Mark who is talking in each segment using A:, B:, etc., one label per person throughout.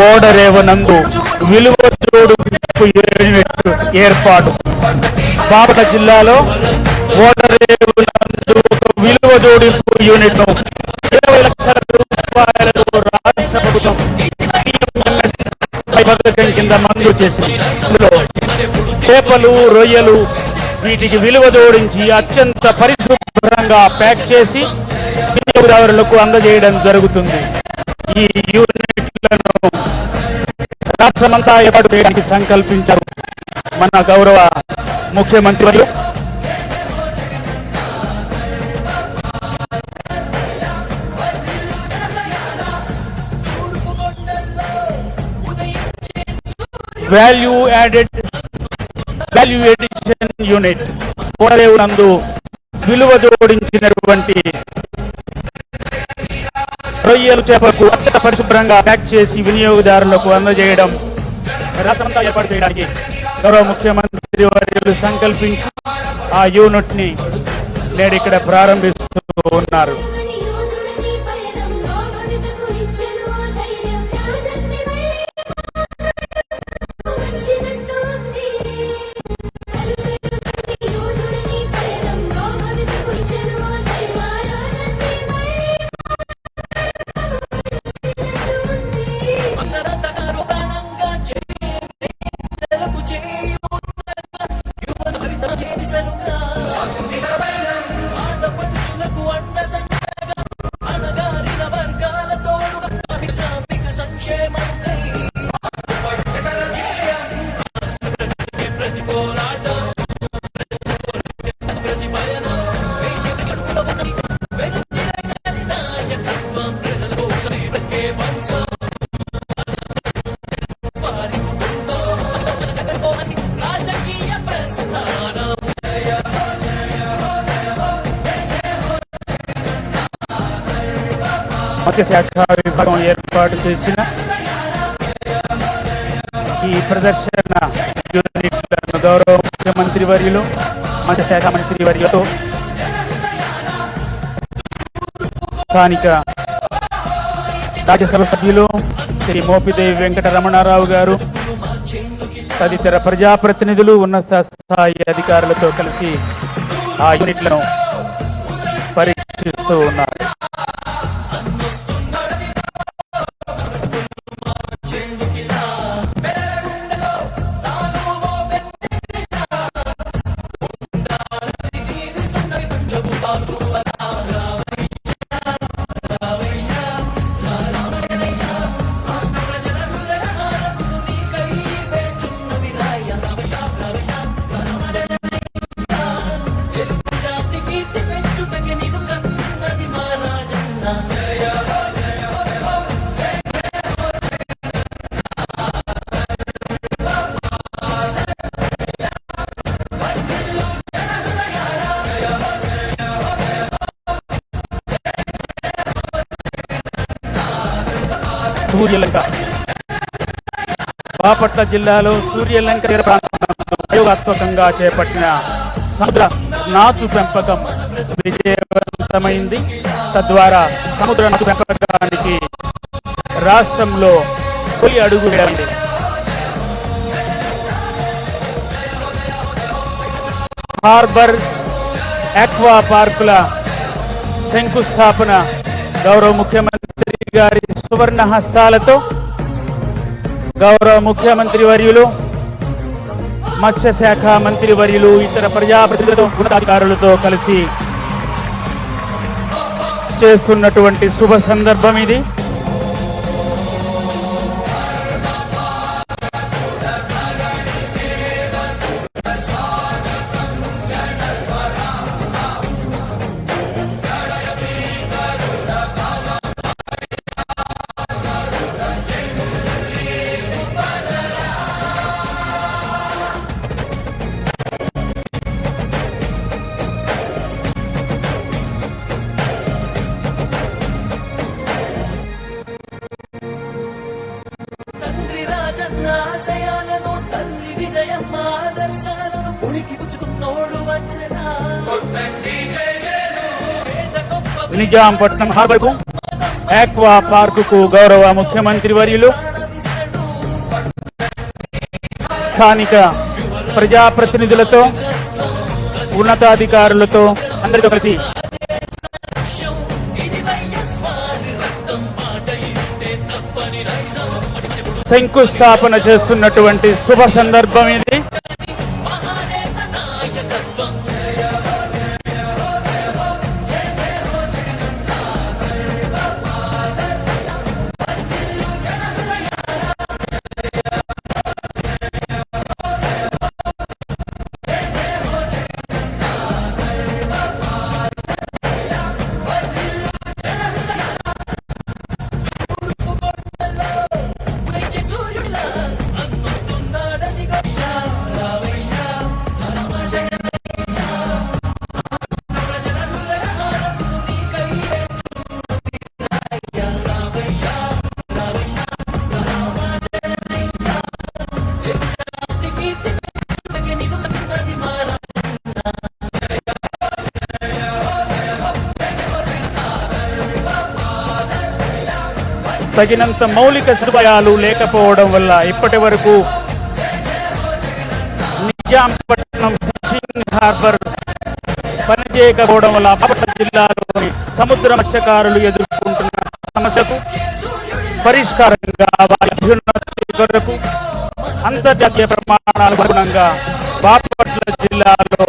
A: ఓడరేవనందు విలువ జోడింపు యూనిట్ ఏర్పాటు. బాపట్ల జిల్లాలో ఓడరేవనందు విలువ జోడింపు యూనిట్ ను 20 లక్షల రూపాయలతో రాష్ట్ర ప్రభుత్వం పథకం కింద మంజూరు చేసింది. ఇందులో చేపలు, రొయ్యలు వీటికి విలువ జోడించి అత్యంత పరిశుభ్రంగా ప్యాక్ చేసి వినియోగదారులకు అందజేయడం జరుగుతుంది. ఈ యూనిట్లను రాష్ట్రమంతా ఏర్పాటు చేయడానికి సంకల్పించారు మన గౌరవ ముఖ్యమంత్రి వర్యులు. వాల్యూ ఎడిషన్ యూనిట్ ఓడరేవునందు విలువ జోడించినటువంటి రొయ్యలు, చేపలకు అత్యంత పరిశుభ్రంగా ప్యాక్ చేసి వినియోగదారులకు అందజేయడం రాష్ట్రమంతా ఏర్పాటు చేయడానికి గౌరవ ముఖ్యమంత్రి వర్యులు సంకల్పించి ఆ యూనిట్ ని నేడు ఇక్కడ ప్రారంభిస్తూ ఉన్నారు. మత్స్యశాఖ విభాగం ఏర్పాటు చేసిన ఈ ప్రదర్శన యూనిట్లను గౌరవ ముఖ్యమంత్రి వర్యులు, మత్స్యశాఖ మంత్రి వర్యులతో స్థానిక రాజ్యసభ సభ్యులు శ్రీ మోపిదేవి వెంకటరమణారావు గారు తదితర ప్రజాప్రతినిధులు, ఉన్నత స్థాయి అధికారులతో కలిసి ఆ యూనిట్లను పరీక్షిస్తూ ఉన్నారు. సూర్యలంక బాపట్ల జిల్లాలో సూర్యలంక తీర ప్రాంతంలో ప్రయోగాత్మకంగా చేపట్టిన సముద్ర నాచు పెంపకం విజయవంతమైంది. తద్వారా సముద్ర నాచు పెంపకానికి రాష్ట్రంలో తొలి అడుగు వేయండి. హార్బర్ ఆక్వా పార్కుల శంకుస్థాపన గౌరవ ముఖ్యమంత్రి గారి సువర్ణ హస్తాలతో గౌరవ ముఖ్యమంత్రి వర్యులు, మత్స్యశాఖ మంత్రి వర్యులు, ఇతర ప్రజాప్రతినిధులతో, ఉన్నతాధికారులతో కలిసి చేస్తున్నటువంటి శుభ సందర్భం ఇది. నిజాంపట్నం హార్బర్కు ఆక్వా పార్కుకు గౌరవ ముఖ్యమంత్రి వర్యులు, స్థానిక ప్రజాప్రతినిధులతో, ఉన్నతాధికారులతో అందరితో కలిసి శంకుస్థాపన చేస్తున్నటువంటి శుభ సందర్భం ఇది. తగినంత మౌలిక సదుపాయాలు లేకపోవడం వల్ల ఇప్పటి వరకు నిజాంపట్నం ఫిషింగ్ హార్బర్ పనిచేయకపోవడం వల్ల బాపట్ల జిల్లాలోని సముద్ర మత్స్యకారులు ఎదుర్కొంటున్న సమస్యకు పరిష్కారంగా వారి అభ్యున్నతి కొరకు అంతర్జాతీయ ప్రమాణాలకు అనుగుణంగా బాపట్ల జిల్లాలో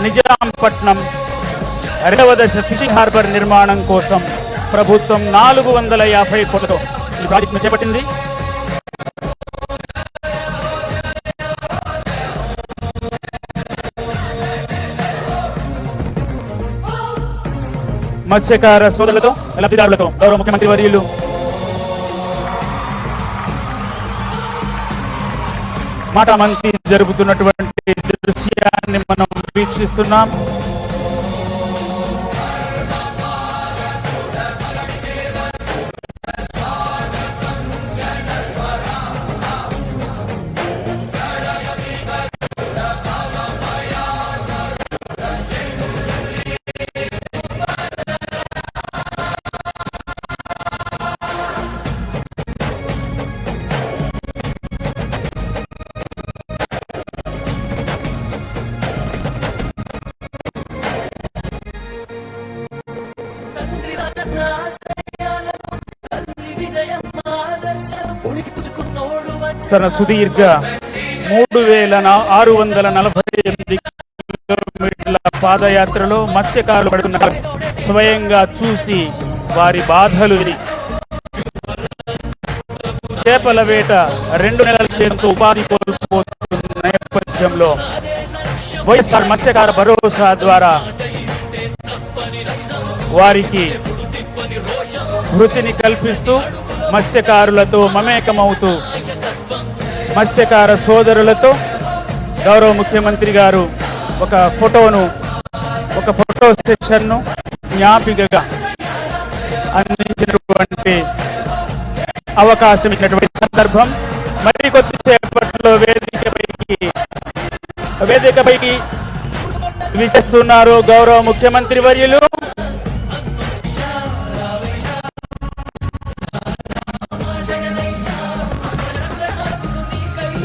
A: నిజాంపట్నం 2వ దశ ఫిషింగ్ హార్బర్ నిర్మాణం కోసం ప్రభుత్వం 450 కోట్లతో ఈ ప్రాజెక్టును చేపట్టింది. మత్స్యకార సోదరులతో, లబ్ధిదారులతో గౌరవ ముఖ్యమంత్రి వర్యులు మాటామంతి జరుపుతున్నటువంటి దృశ్యాన్ని మనం వీక్షిస్తున్నాం. తన సుదీర్ఘ 3648 కిలోమీటర్ల పాదయాత్రలో మత్స్యకారులు పడుతున్న స్వయంగా చూసి వారి బాధలు విని చేపల వేట 2 నెలల చేరుతో ఉపాధి కోల్పోతున్న నేపథ్యంలో వైఎస్ఆర్ మత్స్యకార భరోసా ద్వారా వారికి వృత్తిని కల్పిస్తూ మత్స్యకారులతో మమేకమవుతూ మత్స్యకార సోదరులతో గౌరవ ముఖ్యమంత్రి గారు ఒక ఫోటో సెషన్ను జ్ఞాపికగా అందించినటువంటి అవకాశం ఇచ్చినటువంటి సందర్భం. మరి కొద్దిసేపట్లో వేదికపైకి విచ్చేస్తున్నారు గౌరవ ముఖ్యమంత్రి వర్యులు.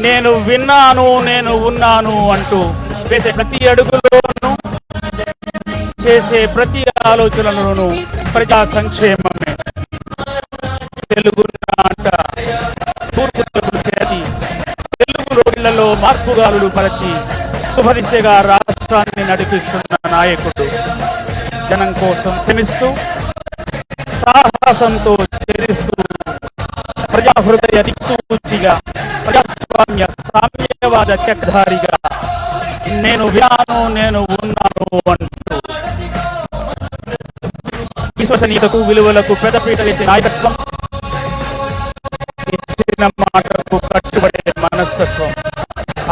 A: నేను విన్నాను, నేను ఉన్నాను అంటూ వేసే ప్రతి అడుగులోనూ, చేసే ప్రతి ఆలోచనలోనూ ప్రజా సంక్షేమమే. తెలుగు నాట తూర్పు చేసి తెలుగు రోడ్లలో మార్పుగాలులు పరచి శుభదిశగా రాష్ట్రాన్ని నడిపిస్తున్న నాయకుడు. జనం కోసం శ్రమిస్తూ సాహసంతో చరిస్తూ ప్రజాహృదయ దిక్సూచిగా ప్రజాస్వామ్య సామ్యవాద చక్రధారిగా నేను విన్నాను, నేను ఉన్నాను అంటూ విశ్వసనీయతకు, విలువలకు పెద్దపీట వేసే నాయకత్వం, ఇచ్చిన మాటకు కట్టుబడే మనస్తత్వం,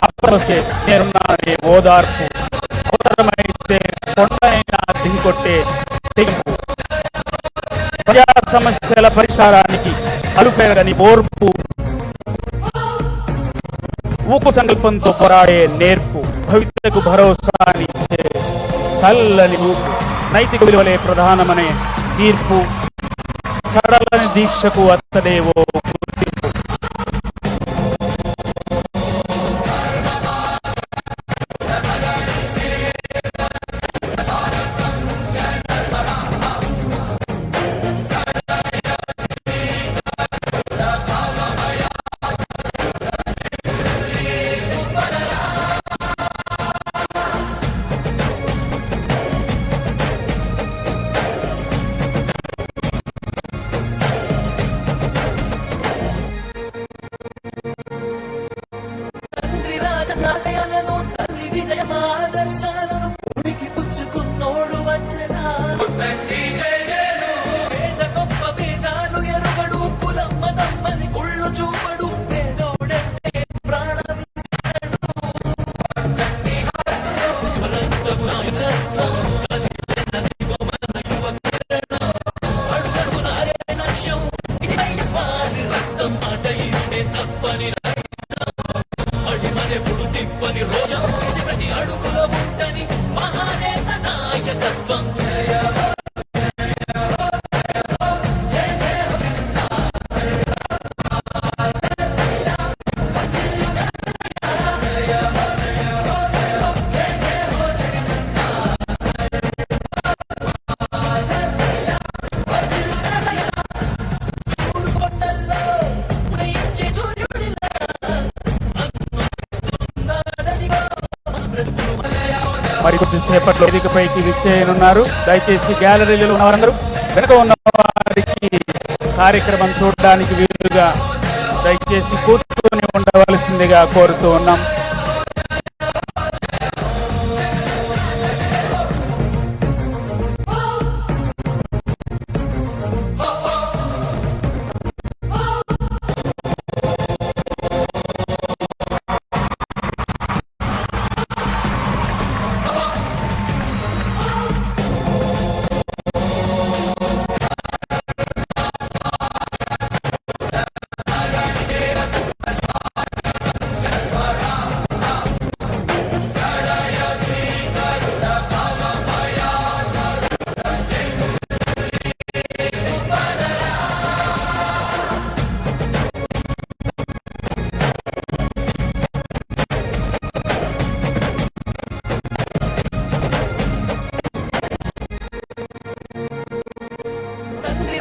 A: ఆపదొస్తే నేనున్నానే ఓదార్పు, అవసరమైతే కొండైనా దిగికొట్టే తెగింపు, ప్రజా సమస్యల పరిష్కారానికి అలుపెరగని ఓర్పు, ఊపు సంకల్పంతో పోరాడే నేర్పు, భవిష్యత్తుకు భరోసానిచ్చే చల్లని ఊపు, నైతిక విలువలే ప్రధానమనే తీర్పు, సరళని దీక్షకు అత్తదేవో గుర్తింపు.
B: రాజన్నాశయాలను తల్లి విజయమాదర్శాలను ఉనికి పుచ్చుకున్నోడు వచ్చనా పేద గొప్ప భేదాలు ఎరుగడు కులమ్మ తమ్మని కుళ్ళు చూపడు పేదోడంటే ప్రాణమిస్తాడు లక్ష్యం రక్తం మాట ఇస్తే తప్పని అడిమనెప్పుడు తిప్పని రోజం ప్రతి అడుగులో ఉంటని మహానేత నాయకత్వం
A: మరి కొద్దిసేపట్లో వేదికపైకి విచ్చేయనున్నారు. దయచేసి గ్యాలరీలో ఉన్న వారందరూ వెనుక ఉన్న వారికి కార్యక్రమం చూడడానికి వీలుగా దయచేసి కూర్చొని ఉండవలసిందిగా కోరుతూ ఉన్నాం.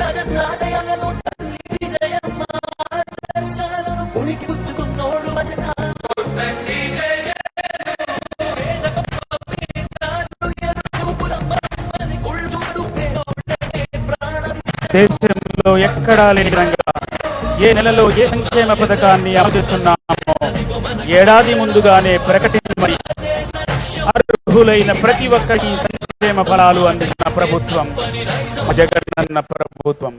B: రాజన్నాశయాలను తల్లి విజయమాదర్శాలను ఉనికి పుచ్చుకున్నోడు వచ్చనా పేద గొప్ప భేదాలు ఎరుగడు కులమ్మ తమ్మని కుళ్ళు చూపడు పేదోడంటే ప్రాణమిస్తాడు
A: దేశంలో ఎక్కడా లేని విధంగా ఏ నెలలో ఏ సంక్షేమ పథకాన్ని అమలు చేస్తున్నామో ఏడాది ముందుగానే ప్రకటించమని అర్హులైన ప్రతి ఒక్కరికి సంక్షేమ ఫలాలు అందించిన ప్రభుత్వం జగనన్న ప్రభుత్వం.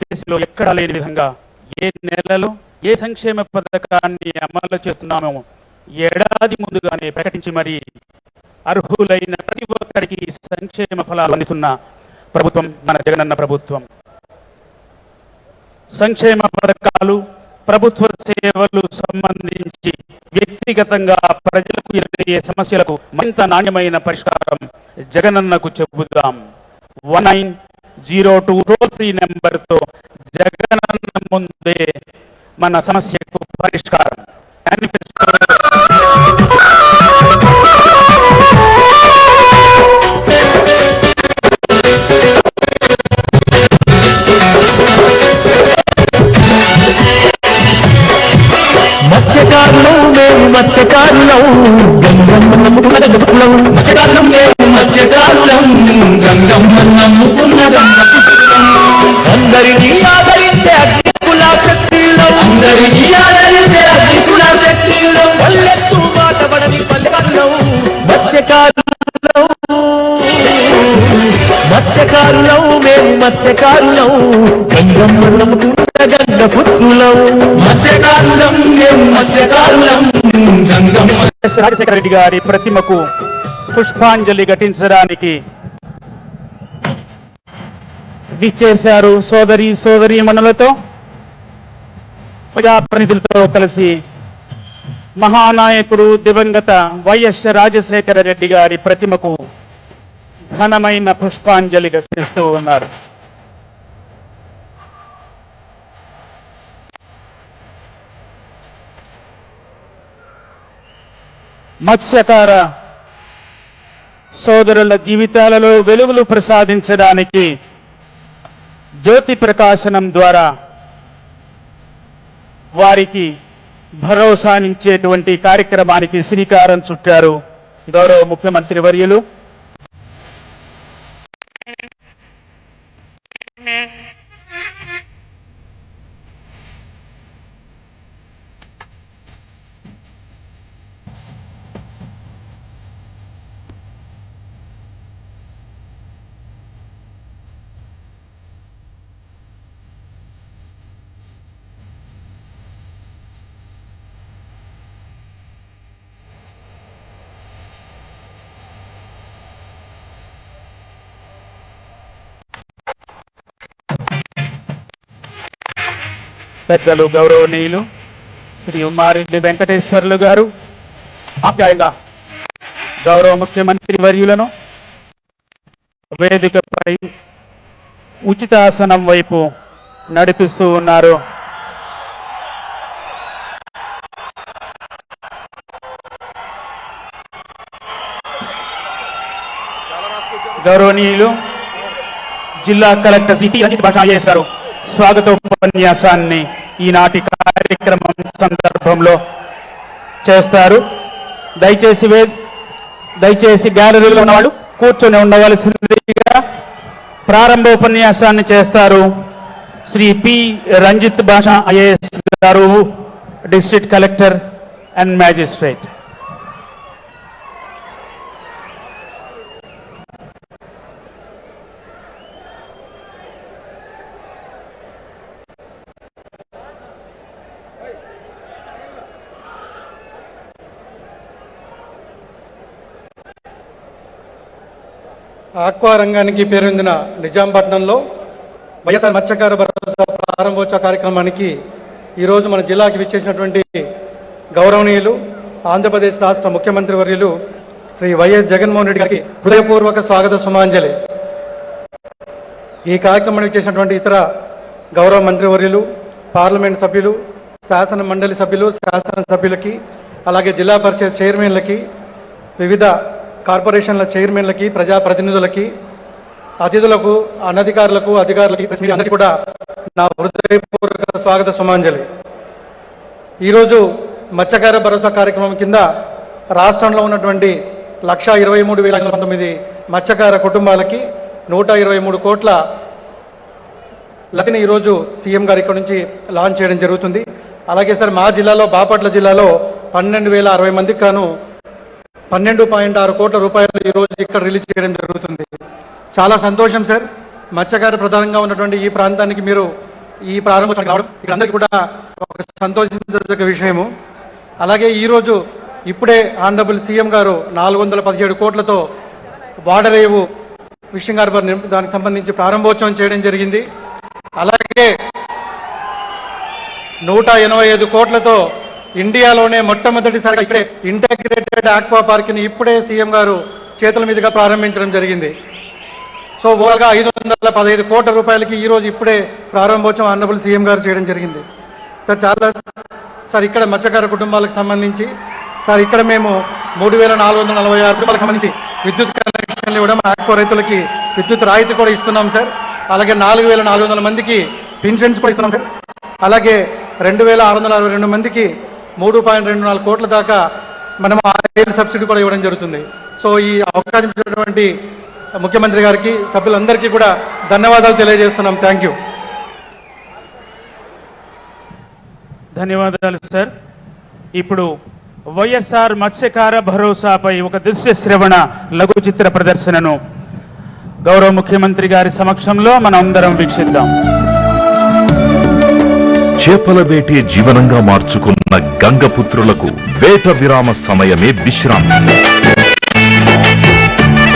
A: దేశంలో ఎక్కడా లేని విధంగా ఏ నెలలో ఏ సంక్షేమ పథకాన్ని అమలు చేస్తున్నామో ఏడాది ముందుగానే ప్రకటించి మరి అర్హులైన ప్రతి ఒక్కరికి సంక్షేమ ఫలాలు అందిస్తున్న ప్రభుత్వం మన జగనన్న ప్రభుత్వం. సంక్షేమ పథకాలు ప్రభుత్వ సేవలు సంబంధించి వ్యక్తిగతంగా ప్రజలకు ఎదురయ్యే సమస్యలకు మరింత నాణ్యమైన పరిష్కారం జగనన్నకు చెబుదాం. 1902 టోల్ ఫ్రీ నెంబర్తో జగనన్న ముందే మన సమస్యకు పరిష్కారం.
C: మత్స్యకారులం మేము మత్స్యకారులం గంగమ్మ నమ్ముకున్న గంగపులం మత్స్యకారులం మేము మత్స్యకారులం గంగమ్మ నమ్ముకున్న గంగపులం అందరినీ ఆదరించే అగ్నికుల శక్తిలో అందరినీ ఆదరించే అగ్నికుల శక్తిలో పల్లెత్తు మాటబడని పల్లెకారులం మత్స్యకారులం మత్స్యకారులం మేము మత్స్యకారులం గంగమ్మ నమ్ముకున్న గంగపుత్రులం మత్స్యకారులం మేము మత్స్యకారులం గంగమ్మ.
A: రాజశేఖర రెడ్డి గారి ప్రతిమకు పుష్పాంజలి ఘటించడానికి విచ్చేశారు సోదరీమణులతో. ప్రజాప్రతినిధులతో కలిసి మహానాయకుడు దివంగత వైఎస్ రాజశేఖర రెడ్డి గారి ప్రతిమకు ఘనమైన పుష్పాంజలి ఘటిస్తూ ఉన్నారు. మత్స్యకార సోదరుల జీవితాలలో వెలుగులు ప్రసాదించడానికి జ్యోతి ప్రకాశనం ద్వారా వారికి భరోసానిచ్చేటువంటి కార్యక్రమానికి శ్రీకారం చుట్టారు గౌరవ ముఖ్యమంత్రి వర్యులు. పెద్దలు గౌరవనీయులు శ్రీ ఉమ్మారెడ్డి వెంకటేశ్వర్లు గారు ఆప్యాయంగా గౌరవ ముఖ్యమంత్రి వర్యులను వేదికపై ఉచితాసనం వైపు నడిపిస్తూ ఉన్నారు. గౌరవనీయులు జిల్లా కలెక్టర్ సిటీ రంజిత్ భాష ఐఏఎస్ గారు స్వాగతోపన్యాసాన్ని ఈనాటి కార్యక్రమం సందర్భంలో చేస్తారు. దయచేసి గ్యాలరీలో ఉన్నవాళ్ళు కూర్చొని ఉండవలసిందిగా ప్రారంభోపన్యాసాన్ని చేస్తారు శ్రీ పి రంజిత్ భాష ఐఏఎస్ గారు, district collector and magistrate.
D: Aqua రంగానికి పేరొందిన నిజాంపట్నంలో వైఎస్ఆర్ మత్స్యకార భరోసా ప్రారంభోత్సవ కార్యక్రమానికి ఈరోజు మన జిల్లాకి విచ్చేసినటువంటి గౌరవనీయులు ఆంధ్రప్రదేశ్ రాష్ట్ర ముఖ్యమంత్రి వర్యులు శ్రీ వైఎస్ జగన్మోహన్ రెడ్డి గారికి హృదయపూర్వక స్వాగత సుమాంజలి. ఈ కార్యక్రమానికి విచ్చేసినటువంటి ఇతర గౌరవ మంత్రివర్యులు, పార్లమెంట్ సభ్యులు, శాసన మండలి సభ్యులు, శాసనసభ్యులకి, అలాగే జిల్లా పరిషత్ చైర్మన్లకి, వివిధ కార్పొరేషన్ల చైర్మన్లకి, ప్రజాప్రతినిధులకి, అతిథులకు, అనధికారులకు, అధికారులకి, అందరికీ కూడా నా హృదయపూర్వక స్వాగత సుమాంజలి. ఈరోజు మత్స్యకార భరోసా కార్యక్రమం కింద రాష్ట్రంలో ఉన్నటువంటి 1,23,019 మత్స్యకార కుటుంబాలకి 123 కోట్ల లబ్ధిని ఈరోజు సీఎం గారు ఇక్కడ నుంచి లాంచ్ చేయడం జరుగుతుంది. అలాగే సార్ మా జిల్లాలో, బాపట్ల జిల్లాలో 12,060 మందికి గాను 12.6 కోట్ల రూపాయలు ఈరోజు ఇక్కడ రిలీజ్ చేయడం జరుగుతుంది. చాలా సంతోషం సార్. మత్స్యకార ప్రధానంగా ఉన్నటువంటి ఈ ప్రాంతానికి మీరు ఈ ప్రారంభోత్సవం రావడం ఇక్కడ అందరికీ కూడా ఒక సంతోషించదగ్గ విషయము. అలాగే ఈరోజు ఇప్పుడే ఆనరబుల్ సీఎం గారు 417 కోట్లతో వాడరేవు ఫిషింగ్ హార్బర్ దానికి సంబంధించి ప్రారంభోత్సవం చేయడం జరిగింది. అలాగే 185 కోట్లతో ఇండియాలోనే మొట్టమొదటిసారిగా ఇక్కడే ఇంటెగ్రేటెడ్ ఆక్వా పార్క్ని ఇప్పుడే సీఎం గారు చేతుల మీదుగా ప్రారంభించడం జరిగింది. సో ఓవర్గా 515 కోట్ల రూపాయలకి ఈరోజు ఇప్పుడే ప్రారంభోత్సవం ఆనరబుల్ సీఎం గారు చేయడం జరిగింది. సార్ చాలా సార్ ఇక్కడ మత్స్యకార కుటుంబాలకు సంబంధించి సార్ ఇక్కడ మేము 3,446 కుటుంబాలకు సంబంధించి విద్యుత్ కనెక్షన్లు ఇవ్వడం, ఆక్వా రైతులకి విద్యుత్ రాయితీ కూడా ఇస్తున్నాం సార్. అలాగే 4,400 మందికి పెన్షన్స్ కూడా ఇస్తున్నాం సార్. అలాగే 2,662 మందికి 3.24 కోట్ల దాకా మనం ఆయిల్ సబ్సిడీ కూడా ఇవ్వడం జరుగుతుంది. సో ఈ అవకాశం ఇచ్చినటువంటి ముఖ్యమంత్రి గారికి, సభ్యులందరికీ కూడా ధన్యవాదాలు తెలియజేస్తున్నాం. Thank you.
A: ధన్యవాదాలు సార్. ఇప్పుడు వైఎస్ఆర్ మత్స్యకార భరోసాపై ఒక దృశ్య శ్రవణ లఘు చిత్ర ప్రదర్శనను గౌరవ ముఖ్యమంత్రి గారి సమక్షంలో మనం అందరం వీక్షిద్దాం.
E: చేపల వేటే జీవనంగా మార్చుకున్న గంగపుత్రులకు వేట విరామ సమయమే విశ్రాంతి.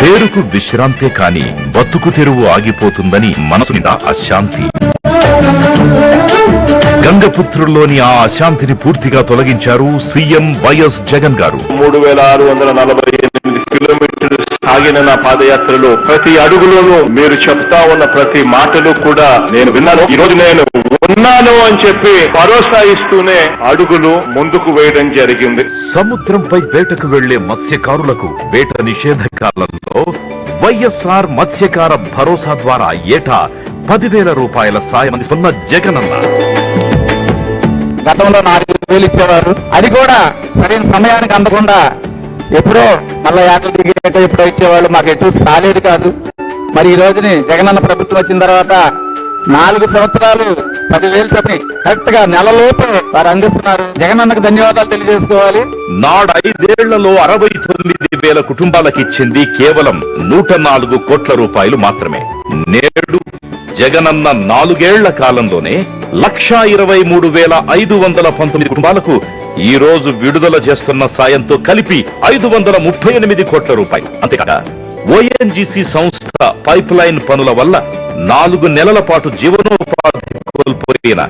E: పేరుకు విశ్రాంతే కాని బతుకు తెరువు ఆగిపోతుందని మనసు నిండా అశాంతి. గంగపుత్రుల్లోని ఆ అశాంతిని పూర్తిగా తొలగించారు సీఎం వైఎస్ జగన్ గారు.
F: 3648 కిలోమీటర్లు సాగిన నా పాదయాత్రలో ప్రతి అడుగులోనూ మీరు చెప్తా ఉన్న ప్రతి మాటలు కూడా నేను విన్నాను. ఈ రోజు నేను ఉన్నాను అని చెప్పి భరోసా ఇస్తూనే అడుగులు ముందుకు వేయడం జరిగింది.
E: సముద్రంపై వేటకు వెళ్లే మత్స్యకారులకు వేట నిషేధ కాలంలో వైఎస్ఆర్ మత్స్యకార భరోసా ద్వారా ఏటా 10,000 రూపాయల సాయం అందిస్తున్న జగనన్న.
G: గతంలో 4,000 ఇచ్చేవారు, అది కూడా సరైన సమయానికి అందకుండా ఎప్పుడో మళ్ళా ఏటలు దిగేట ఎప్పుడో ఇచ్చేవాళ్ళు, మాకు ఎటు రాలేదు కాదు. మరి ఈ రోజుని జగనన్న ప్రభుత్వం వచ్చిన తర్వాత 4 సంవత్సరాలు 10,000 చెప్పి కరెక్ట్ గా నెలలోపు వారు అందిస్తున్నారు. జగనన్నకు ధన్యవాదాలు తెలియజేసుకోవాలి.
E: నాడు 5 ఏళ్లలో 69,000 కుటుంబాలకిచ్చింది కేవలం 104 కోట్ల రూపాయలు మాత్రమే. నేడు జగనన్న 4 ఏళ్ల కాలంలోనే 1,23,519 కుటుంబాలకు ఈ రోజు విడుదల చేస్తున్న సాయంతో కలిపి 538 కోట్ల రూపాయలు. అంతేకాక ఓఎన్జీసీ సంస్థ పైప్ లైన్ పనుల వల్ల 4 నెలల పాటు జీవనోపాధి కోల్పోయిన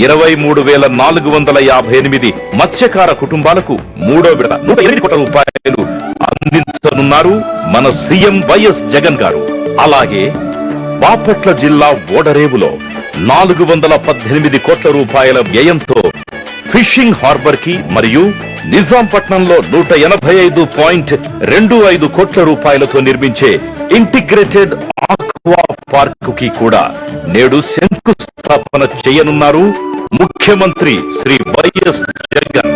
E: 23,458 మత్స్యకార కుటుంబాలకు మూడో విడత 108 కోట్ల రూపాయలు అందించనున్నారు మన సీఎం వైఎస్ జగన్ గారు. అలాగే బాపట్ల జిల్లా ఓడరేవులో 418 కోట్ల రూపాయల వ్యయంతో ఫిషింగ్ హార్బర్ కి మరియు నిజాంపట్నంలో 185.25 కోట్ల రూపాయలతో నిర్మించే ఇంటిగ్రేటెడ్ ఆక్వా పార్క్ కి కూడా నేడు శంకుస్థాపన చేయనున్నారు ముఖ్యమంత్రి శ్రీ వైఎస్ జగన్.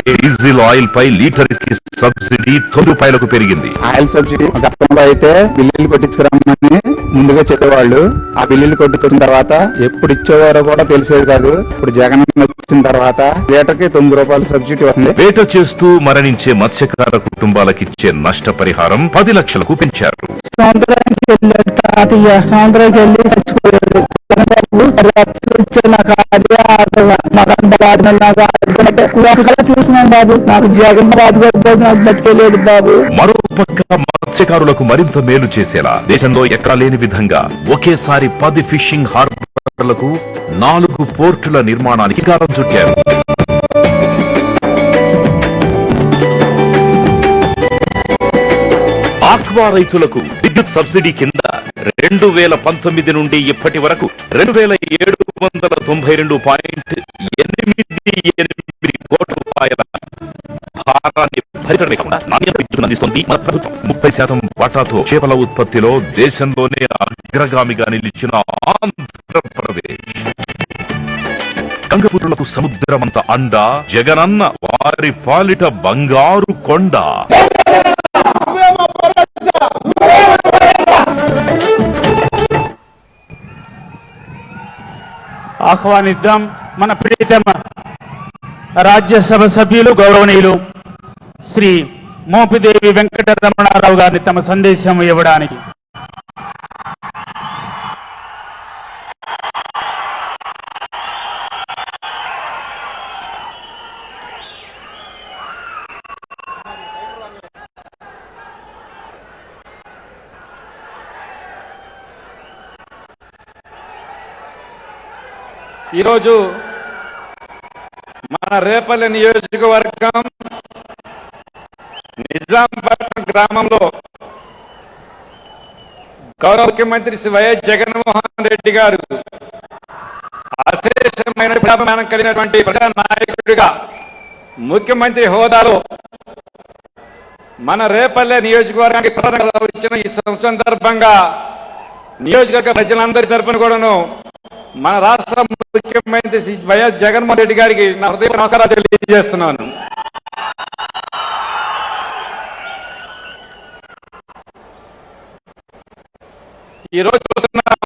E: డీజిల్ ఆయిల్ పై లీటర్ కి సబ్సిడీ 9 రూపాయలకు పెరిగింది.
G: ఆయిల్ సబ్సిడీ గతంలో అయితే బిల్లులు కొట్టించుకురామని ముందుగా చెప్పేవాళ్ళు. ఆ బిల్లులు కొట్టుకున్న తర్వాత ఎప్పుడు ఇచ్చేవారో కూడా తెలిసేది కాదు. ఇప్పుడు జగన్ వచ్చిన తర్వాత లీటర్కి 9 రూపాయల సబ్సిడీ వస్తుంది.
E: వేట చేస్తూ మరణించే మత్స్యకార కుటుంబాలకిచ్చే నష్టపరిహారం 10 లక్షలకు పెంచారు.
H: సముద్రానికి వెళ్ళాడు తాతయ్య, సముద్రానికి వెళ్ళి చచ్చిపోయాడు. చూసినాను బాబు, నాకు జగన్ బాబు నాకు బతికేలేదు బాబు.
E: మరోపక్క మత్స్యకారులకు మరింత మేలు చేసేలా దేశంలో ఎక్కడా లేని విధంగా ఒకేసారి 10 ఫిషింగ్ హార్బర్లకు 4 పోర్టుల నిర్మాణానికి శ్రీకారం చుట్టారు. ఆక్వా రైతులకు విద్యుత్ సబ్సిడీ కింద 2019 నుండి ఇప్పటి వరకు 2,722.88 కోట్ల రూపాయల భారాన్ని భరించడమే కాకుండా నాణ్యత విద్యుత్ అందిస్తోంది మన ప్రభుత్వం. 30% వాటాతో చేపల ఉత్పత్తిలో దేశంలోనే అగ్రగామిగా నిలిచిన ఆంధ్రప్రదేశ్. గంగపుత్రులకు సముద్రమంత అండ, జగనన్న వారి పాలిట బంగారు కొండ.
A: ఆహ్వానిద్దాం మన ప్రియతమ రాజ్యసభ సభ్యులు గౌరవనీయులు శ్రీ మోపిదేవి వెంకటరమణారావు గారిని తమ సందేశం ఇవ్వడానికి.
I: ఈరోజు మన రేపల్లి నియోజకవర్గం నిజాంపట్నం గ్రామంలో గౌరవ ముఖ్యమంత్రి శ్రీ వైఎస్ జగన్మోహన్ రెడ్డి గారు అశేషమైన ప్రజాభిమానం కలిగినటువంటి ప్రజా నాయకుడిగా ముఖ్యమంత్రి హోదాలో మన రేపల్లె నియోజకవర్గానికి ప్రధానంగా ఇచ్చిన ఈ సందర్భంగా నియోజకవర్గ ప్రజలందరి తరపున కూడాను మన రాష్ట్ర ముఖ్యమంత్రి శ్రీ వైఎస్ జగన్మోహన్ రెడ్డి గారికి నా హృదయ నమస్కారాలు తెలియజేస్తున్నాను. ఈరోజు చూస్తున్నాం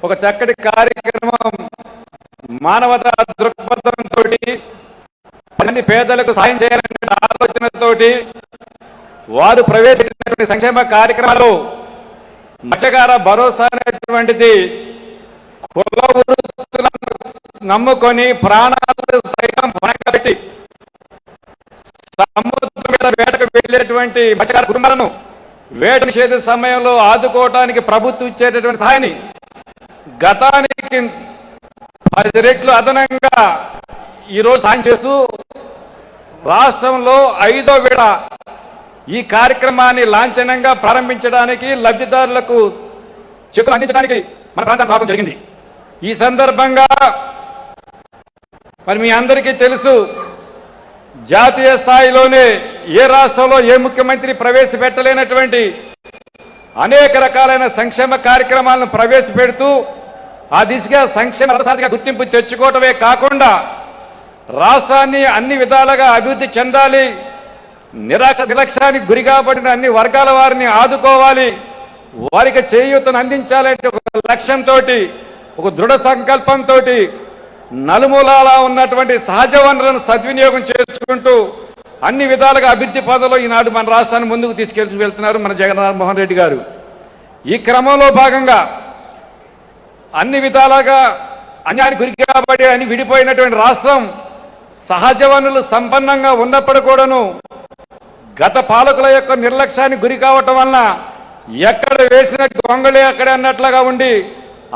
I: ఒక చక్కటి కార్యక్రమం, మానవతా దృక్పథంతో అన్ని పేదలకు సాయం చేయాలనే ఆలోచనతోటి వారు ప్రవేశించినటువంటి సంక్షేమ కార్యక్రమాలు మత్స్యకార భరోసా అనేటువంటిది కుల వృత్తులను నమ్ముకొని ప్రాణాలు సైతం పణంగా పెట్టి సముద్రం మీద వేటకు వెళ్ళేటువంటి మత్స్యకార కుటుంబాలను వేట నిషేధ సమయంలో ఆదుకోవడానికి ప్రభుత్వం ఇచ్చేటటువంటి సహాయాన్ని గతానికి 10 రెట్లు అదనంగా ఈరోజు సాయం చేస్తూ రాష్ట్రంలో 5వ విడత ఈ కార్యక్రమాన్ని లాంఛనంగా ప్రారంభించడానికి లబ్ధిదారులకు చెక్కులు అందించడానికి మన ప్రాంతం రావడం జరిగింది. ఈ సందర్భంగా మరి మీ అందరికీ తెలుసు, జాతీయ స్థాయిలోనే ఏ రాష్ట్రంలో ఏ ముఖ్యమంత్రి ప్రవేశపెట్టలేనటువంటి అనేక రకాలైన సంక్షేమ కార్యక్రమాలను ప్రవేశపెడుతూ ఆ దిశగా సంక్షేమ రథసారథిగా గుర్తింపు తెచ్చుకోవటమే కాకుండా రాష్ట్రాన్ని అన్ని విధాలుగా అభివృద్ధి చెందాలి, నిర్లక్ష్యానికి గురి కాబడిన అన్ని వర్గాల వారిని ఆదుకోవాలి, వారికి చేయూతను అందించాలంటే ఒక లక్ష్యంతో, ఒక దృఢ సంకల్పంతో నలుమూలాల ఉన్నటువంటి సహజ వనరులను సద్వినియోగం చేసుకుంటూ అన్ని విధాలుగా అభివృద్ధి పదంలో ఈనాడు మన రాష్ట్రాన్ని ముందుకు వెళ్తున్నారు మన జగన్మోహన్ రెడ్డి గారు. ఈ క్రమంలో భాగంగా అన్ని విధాలుగా అన్యాయానికి గురి కాబడి అని విడిపోయినటువంటి రాష్ట్రం సహజ వనరులు సంపన్నంగా ఉన్నప్పుడు కూడాను గత పాలకుల యొక్క నిర్లక్ష్యానికి గురి కావటం వలన ఎక్కడ వేసిన గొంగళి అక్కడే అన్నట్లుగా ఉండి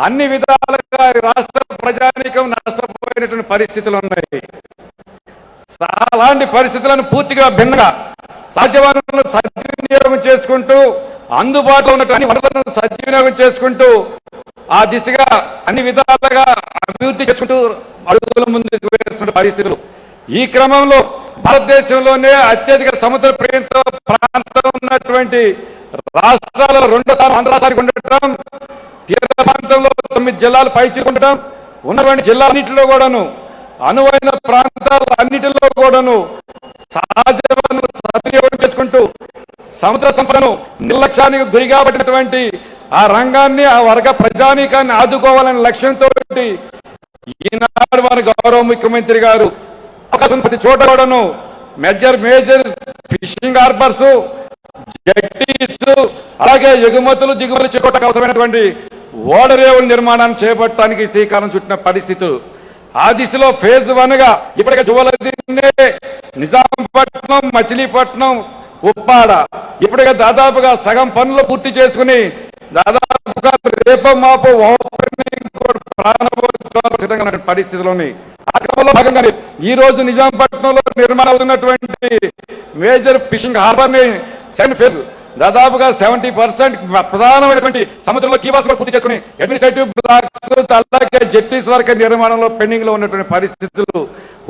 I: అన్ని విధాలుగా రాష్ట్ర ప్రజానీకం నష్టపోయినటువంటి పరిస్థితులు ఉన్నాయి. అలాంటి పరిస్థితులను పూర్తిగా భిన్నంగా సహజ వనరులను సద్వినియోగం చేసుకుంటూ అందుబాటులో ఉన్నటువంటి వనరులను సద్వినియోగం చేసుకుంటూ ఆ దిశగా అన్ని విధాలుగా అభివృద్ధి చేసుకుంటూ అడుగుల ముందుకు వేస్తున్న పరిస్థితులు. ఈ క్రమంలో భారతదేశంలోనే అత్యధిక సముద్ర ప్రాంతం ఉన్నటువంటి రాష్ట్రాల్లో 2 సార్లు ఆంధ్ర రాష్ట్రానికి ఉండటం, తీర ప్రాంతంలో 9 జిల్లాలు పైచిలకు ఉండటం, ఉన్నటువంటి జిల్లాలన్నింటిలో కూడాను అనువైన ప్రాంతాలన్నిటిలో కూడాను సహజ వనరులను సద్వినియోగం చేసుకుంటూ సముద్ర సంపదను నిర్లక్ష్యానికి గురి కాబట్టినటువంటి ఆ రంగాన్ని, ఆ వర్గ ప్రజానీకాన్ని ఆదుకోవాలనే లక్ష్యంతో ఈనాడు మన గౌరవ ముఖ్యమంత్రి గారు అవకాశం ప్రతి చోట కూడాను మేజర్ ఫిషింగ్ హార్బర్స్, జెట్టీస్, అలాగే ఎగుమతులు దిగుమతులు చేపట్టడానికి అవసరమైనటువంటి ఓడరేవుల నిర్మాణాన్ని చేపట్టడానికి శ్రీకారం చుట్టిన పరిస్థితులు. ఆ దిశలో ఫేజ్ 1గా ఇప్పటికే జువలదిన్నే, నిజాంపట్నం, మచిలీపట్నం, ఉప్పాడ ఇప్పటికే దాదాపుగా సగం పనులు పూర్తి చేసుకుని దాదాపుగా రేపో మాపో ఓపెనింగ్ ప్రారంభోత్సవం పరిస్థితుల్లోని ఆ క్రమంలో భాగంగానే ఈ రోజు నిజాంపట్నంలో నిర్మాణం అవుతున్నటువంటి మేజర్ ఫిషింగ్ హార్బర్ ని సెకండ్ ఫేజ్ దాదాపుగా 70% ప్రధానమైనటువంటి సముద్రంలో కీవాస్ పూర్తి చేసుకుని అడ్మినిస్ట్రేటివ్ బ్లాక్స్ అలాగే జెట్టీస్ వరకు నిర్మాణంలో పెండింగ్ లో ఉన్నటువంటి పరిస్థితులు.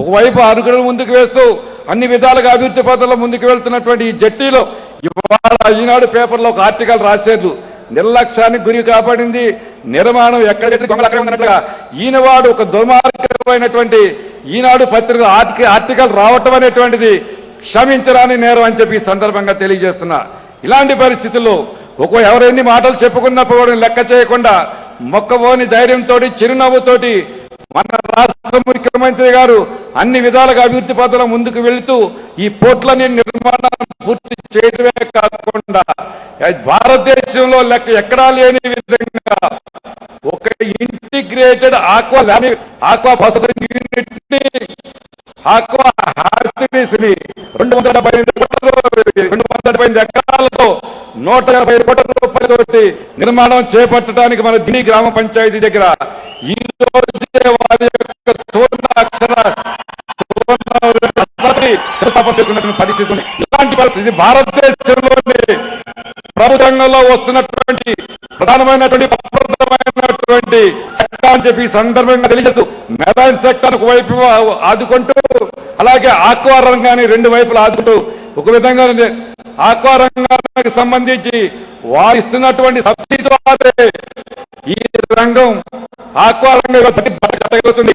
I: ఒకవైపు అరుగులు ముందుకు వేస్తూ అన్ని విధాలుగా అభివృద్ధి పథంలో ముందుకు వెళ్తున్నటువంటి ఈ జెట్టీలో ఇవాళ ఈనాడు పేపర్లో ఒక ఆర్టికల్ రాసేది నిర్లక్ష్యానికి గురి కాబడింది, నిర్మాణం ఎక్కడ చేసి దొంగలు అక్కడ ఉన్నట్లుగా ఈయనవాడు ఒక దుర్మార్గమైనటువంటి ఈనాడు పత్రిక ఆర్టికల్ రావటం అనేటువంటిది క్షమించరాని నేరం అని చెప్పి ఈ సందర్భంగా తెలియజేస్తున్నా. ఇలాంటి పరిస్థితుల్లో ఎవరెన్ని మాటలు చెప్పుకున్నప్పుడు లెక్క చేయకుండా మొక్కబోని ధైర్యంతో చిరునవ్వుతోటి మన రాష్ట్ర ముఖ్యమంత్రి గారు అన్ని విధాలుగా అభివృద్ధి పథంలో ముందుకు వెళుతూ ఈ పోర్ట్లని నిర్మాణాన్ని పూర్తి చేయడమే కాకుండా భారతదేశంలో లెక్క ఎక్కడా లేని విధంగా ఒక ఇంటిగ్రేటెడ్ ఆక్వా ప్రాసెసింగ్ యూనిట్ ని, ఆక్వా హ్యాచరీస్ ని 275 ఎకరాలతో 180 కోట్ల రూపాయలతోటి నిర్మాణం చేపట్టడానికి మన దిని గ్రామ పంచాయతీ దగ్గర ఈ రోజే వారి యొక్క పరిస్థితి ఉంది. ఇలాంటి పరిస్థితి భారతదేశంలోనే ప్రభుత్వంలో వస్తున్నటువంటి ప్రధానమైనటువంటి సెక్టర్ అని చెప్పి సందర్భంగా తెలియజేస్తూ మెరైన్ సెక్టర్ వైపు ఆదుకుంటూ అలాగే ఆక్వా రంగాన్ని 2 వైపులు ఆదుకుంటూ ఒక విధంగా ఆక్వా రంగానికి సంబంధించి వారు ఇస్తున్నటువంటి సబ్సిడీ ద్వారానే ఈ రంగం ఆక్వా రంగం కట్టగలుగుతుంది.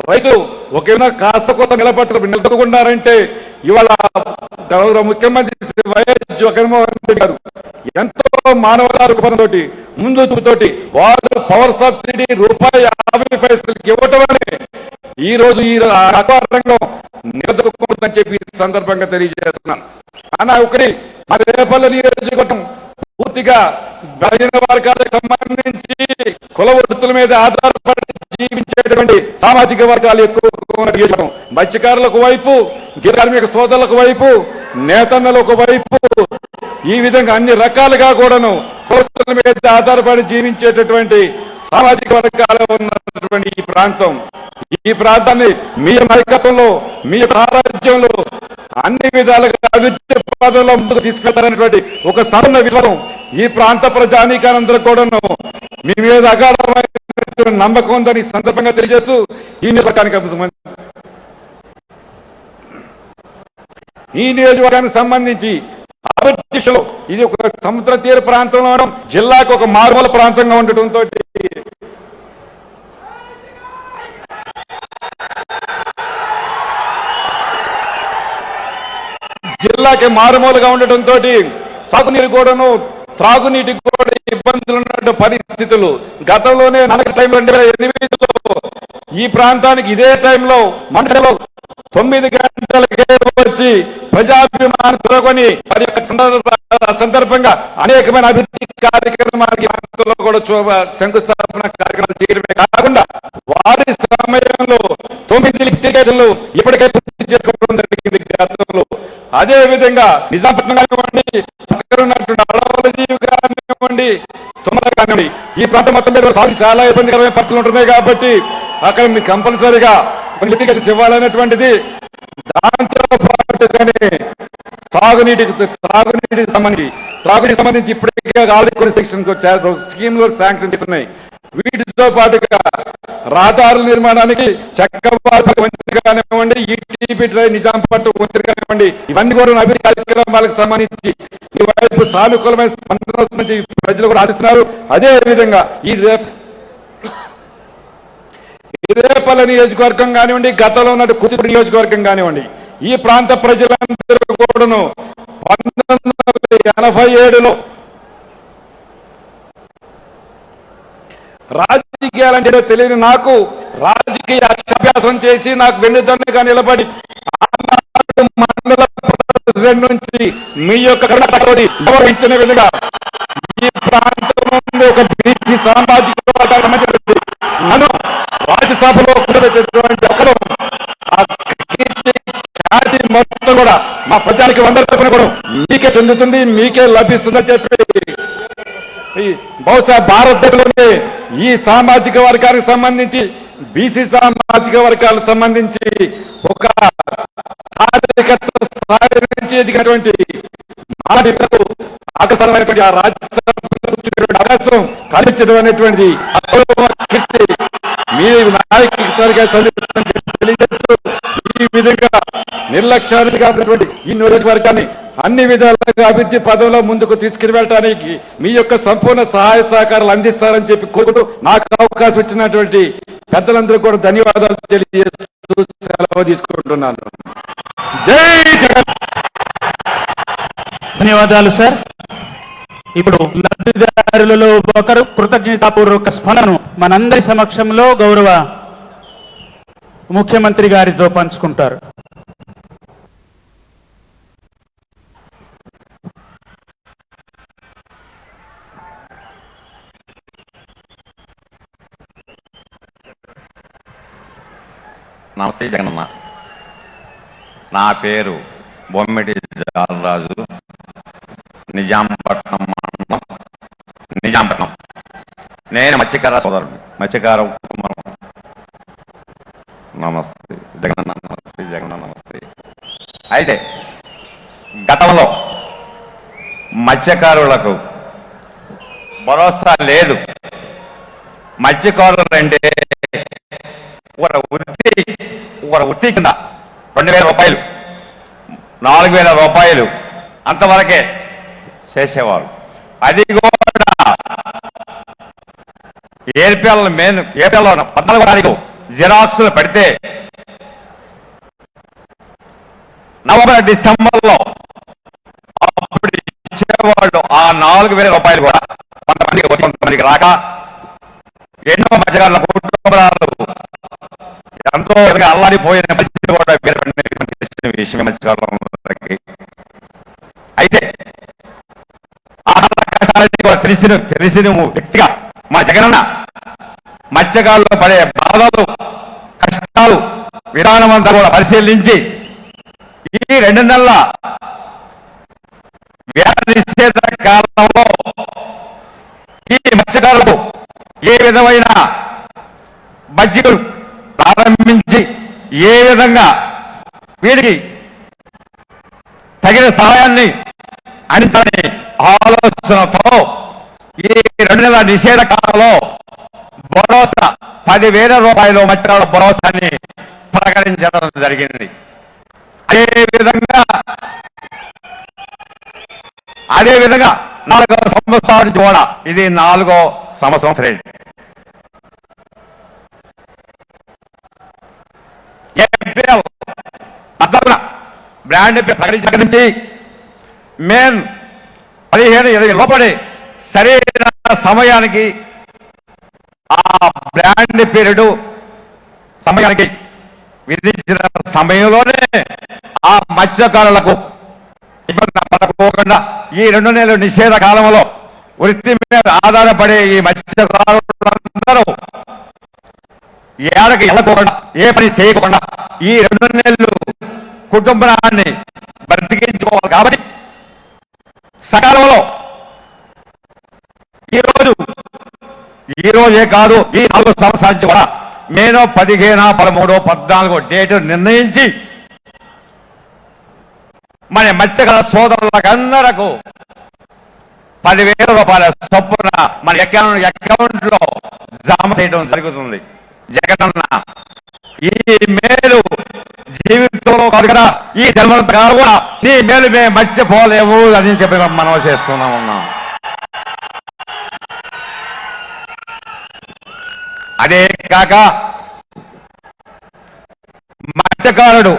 I: రైతు ఒక కాస్త కొత్త నిలబెట్టుకున్నారంటే ఇవాళ గౌరవ ముఖ్యమంత్రి వైఎస్ జగన్మోహన్ రెడ్డి గారు ఎంతో మానవతా దృక్పథంతో ముందు చూపుతోటి వారు పవర్ సబ్సిడీ ₹50 ఇవ్వటం అని ఈ రోజు ఈ ఆక్వా రంగం నిలదొక్కుంటుందని చెప్పి సందర్భంగా తెలియజేస్తున్నాను. అన్న ఒకటి మా రేపల్లి నియోజకవర్గం పూర్తిగా బలహీన వర్గాలకు సంబంధించి కుల వృత్తుల మీద ఆధారపడి జీవించేటువంటి సామాజిక వర్గాలు ఎక్కువ మత్స్యకారులకు వైపు, కార్మిక సోదరులకు వైపు, నేతన్నలకు వైపు ఈ విధంగా అన్ని రకాలుగా కూడాను కులస్తుల మీద ఆధారపడి జీవించేటటువంటి సామాజిక వర్గాలు ఉన్నటువంటి ఈ ప్రాంతాన్ని మీ నాయకత్వంలో మీ సారాజ్యంలో అన్ని విధాలుగా అభివృద్ధి పదంలో ముందుకు తీసుకెళ్తారనేటువంటి ఒక సంపూర్ణ విశ్వాసం ఈ ప్రాంత ప్రజానీకానందరూ కూడాను మీ మీద అగాఢమైన నమ్మకం ఉందని సందర్భంగా తెలియజేస్తూ ఈ నియోజకవర్గానికి సంబంధించి అభివృద్ధిలో ఇది ఒక సముద్ర తీర ప్రాంతంలో ఉండడం, జిల్లాకు ఒక మారుమూల ప్రాంతంగా ఉండటంతో జిల్లాకి మారుమూలగా ఉండటంతో సాగునీరు కూడాను త్రాగునీటికి కూడా ఇబ్బందులు ఉన్న పరిస్థితులు గతంలోనే టైం 2008లో ఈ ప్రాంతానికి ఇదే టైంలో మండలంలో 9 గంటలకే వచ్చి ప్రజాభిమానం తొలగొని సందర్భంగా అనేకమైన అభివృద్ధి కార్యక్రమాలకి కూడా శంకుస్థాపన కార్యక్రమాలు చేయడమే కాకుండా వారి సమయంలో 9 లిఫ్టికేషన్లు ఇప్పటికే పూర్తి చేసుకోవడం జరిగింది గతంలో. అదే విధంగా నిజాంపట్నం కానివ్వండి, అక్కడ ఉన్నటువంటి అడవులజీవి కానివ్వండి, తుమ్మల కానివ్వండి, ఈ ప్రాంతం మొత్తం మీద చాలా ఇబ్బందికరమైన పరిస్థితులు ఉంటున్నాయి కాబట్టి అక్కడ మీకు కంపల్సరీగా లిఫ్టికేషన్ ఇవ్వాలనేటువంటిది. దాంతో పాటుగానే త్రాగునీటికి సంబంధించి ఇప్పటికే ఆల్రెడీ కొన్ని స్కీమ్లు శాంక్షన్ చేస్తున్నాయి. వీటితో పాటుగా రహదారుల నిర్మాణానికి చక్కవారి వంతెన కానివ్వండి, ఈటీపీ డ్రైవ్ నిజాంపట్నం వంతెన కానివ్వండి, ఇవన్నీ కూడా అభివృద్ధి కార్యక్రమాలకు సంబంధించి ఈ వైపు సానుకూలమైన స్పందన వస్తుందని ప్రజలు కూడా ఆశిస్తున్నారు. అదే విధంగా ఈ రేపల్ల నియోజకవర్గం కానివ్వండి, గతంలో ఉన్న కూచిపూడి నియోజకవర్గం కానివ్వండి, ఈ ప్రాంత ప్రజలందరూ కూడాను 1987లో రాజకీయాలంటే తెలియని నాకు రాజకీయ అక్షాభ్యాసం చేసి నాకు వెన్నుదన్నుగా నిలబడి మండల ప్రెసిడెంట్ నుంచి మీ యొక్క కర్ణాటకటి గౌరవించిన విధంగా ఈ ప్రాంతంలో ఒక బీసీ సామాజిక నన్ను రాజ్యసభలో కూడబెట్టేటువంటి ఒకరు మొత్తం కూడా మా ప్రజానికి 100 తరపున కూడా మీకే చెందుతుంది, మీకే లభిస్తుందని చెప్పి బహుశా భారతదేశంలోనే ఈ సామాజిక వర్గానికి సంబంధించి బీసీ సామాజిక వర్గాలకు సంబంధించి ఒక కార్యకర్త స్థాయి నుంచి ఎదిగినటువంటి అగ్రసరమైనటువంటి ఆ రాజ్యసభ అవకాశం కలిగించడం అనేటువంటిది మీ నాయకుడిగా తెలియజేస్తూ ఈ విధంగా నిర్లక్ష్యానికి కానటువంటి ఈ నియోజకవర్గాన్ని అన్ని విధాలుగా అభివృద్ధి పదంలో ముందుకు తీసుకుని వెళ్ళడానికి మీ యొక్క సంపూర్ణ సహాయ సహకారాలు అందిస్తారని చెప్పి కోరుకుంటూ నాకు అవకాశం ఇచ్చినటువంటి పెద్దలందరూ కూడా ధన్యవాదాలు తెలియజేస్తూ సెలవు తీసుకుంటున్నాను. జై జగన్.
A: ధన్యవాదాలు సార్. ఇప్పుడు లబ్ధిదారులలో ఒకరు కృతజ్ఞతాపూర్వక స్పందనను మనందరి సమక్షంలో గౌరవ ముఖ్యమంత్రి గారితో పంచుకుంటారు.
J: నమస్తే జగనన్న. నా పేరు బొమ్మిడి జాలరాజు, నిజాంపట్నం మండలం, నిజాంపట్నం. నేను మత్స్యకార సోదరుడు, మత్స్యకార కుటుంబం. నమస్తే జగనన్న. నమస్తే జగనన్న. నమస్తే. అయితే గతంలో మత్స్యకారులకు భరోసా లేదు. మత్స్యకారులు అంటే ఒక వృత్తి కింద 2000 రూపాయలు, 4000 రూపాయలు అంతవరకే చేసేవారు. అది కూడా ఏప్రిల్ 14వ తారీఖు జిరాక్స్లు పెడితే నవంబర్ డిసెంబర్లో అప్పుడు ఇచ్చేవాళ్ళు. ఆ 4000 రూపాయలు కూడా కొంతమందికి రాక ఎన్నో మత్స్యకారుల కుటుంబాలు ఎంతో అల్లాడిపోయిన పరిస్థితి కూడా విషయం మత్స్యకారులకి. అయితే తెలిసిన వ్యక్తిగా మా జగనన్న మత్స్యకారులు పడే బాధలు, కష్టాలు, విధానం అంతా కూడా పరిశీలించి ఈ 2 నెలల వ్యాధి నిషేధ కాలంలో ఈ మత్స్యకారులకు ఏ విధమైన బడ్జెట్ ప్రారంభించి ఏ విధంగా వీరికి తగిన సహాయాన్ని అందించాలని ఆలోచనతో ఈ 2 నెలల నిషేధ కాలంలో భరోసా 10,000 రూపాయలు మత్స్యకారుల భరోసాని ప్రకటించడం జరిగింది. అదేవిధంగా 4వ సంవత్సరం నుంచి కూడా ఇది 4వ సంవత్సరం ఫ్రెండ్. బ్రాండ్ ప్రకటించిన నుంచి మెయిన్ 15-20 లోపలి సరైన సమయానికి ఆ బ్రాండ్ పీరియడ్ సమయానికి విధించిన సమయంలోనే ఆ మత్స్యకారులకు ఇబ్బంది పడకపోకుండా ఈ 2 నెలల నిషేధ కాలంలో వృత్తి మీద ఆధారపడే ఈ మత్స్యకారులందరూ ఏడకి వెళ్ళకుండా ఏ పని చేయకుండా ఈ 2 నెలలు కుటుంబాన్ని బ్రతికించుకోవాలి. కాబట్టి సకాలంలో ఈ రోజే కాదు ఈ 4 సంవత్సరాల నుంచి కూడా నేను 15, 13, 14 డేటు నిర్ణయించి మన మత్స్యకార సోదరులకందరకు 10,000 రూపాయల చొప్పున మన అకౌంట్ లో జమ చేయడం జరుగుతుంది. జగనన్న ఈ మేలు జీవితంలో కాదు కదా, ఈ జన్మకాలం కూడా నీ మేలు మేము మర్చిపోలేము అని చెప్పి మనం చేస్తున్నాం. అదే కాక మత్స్యకారుడు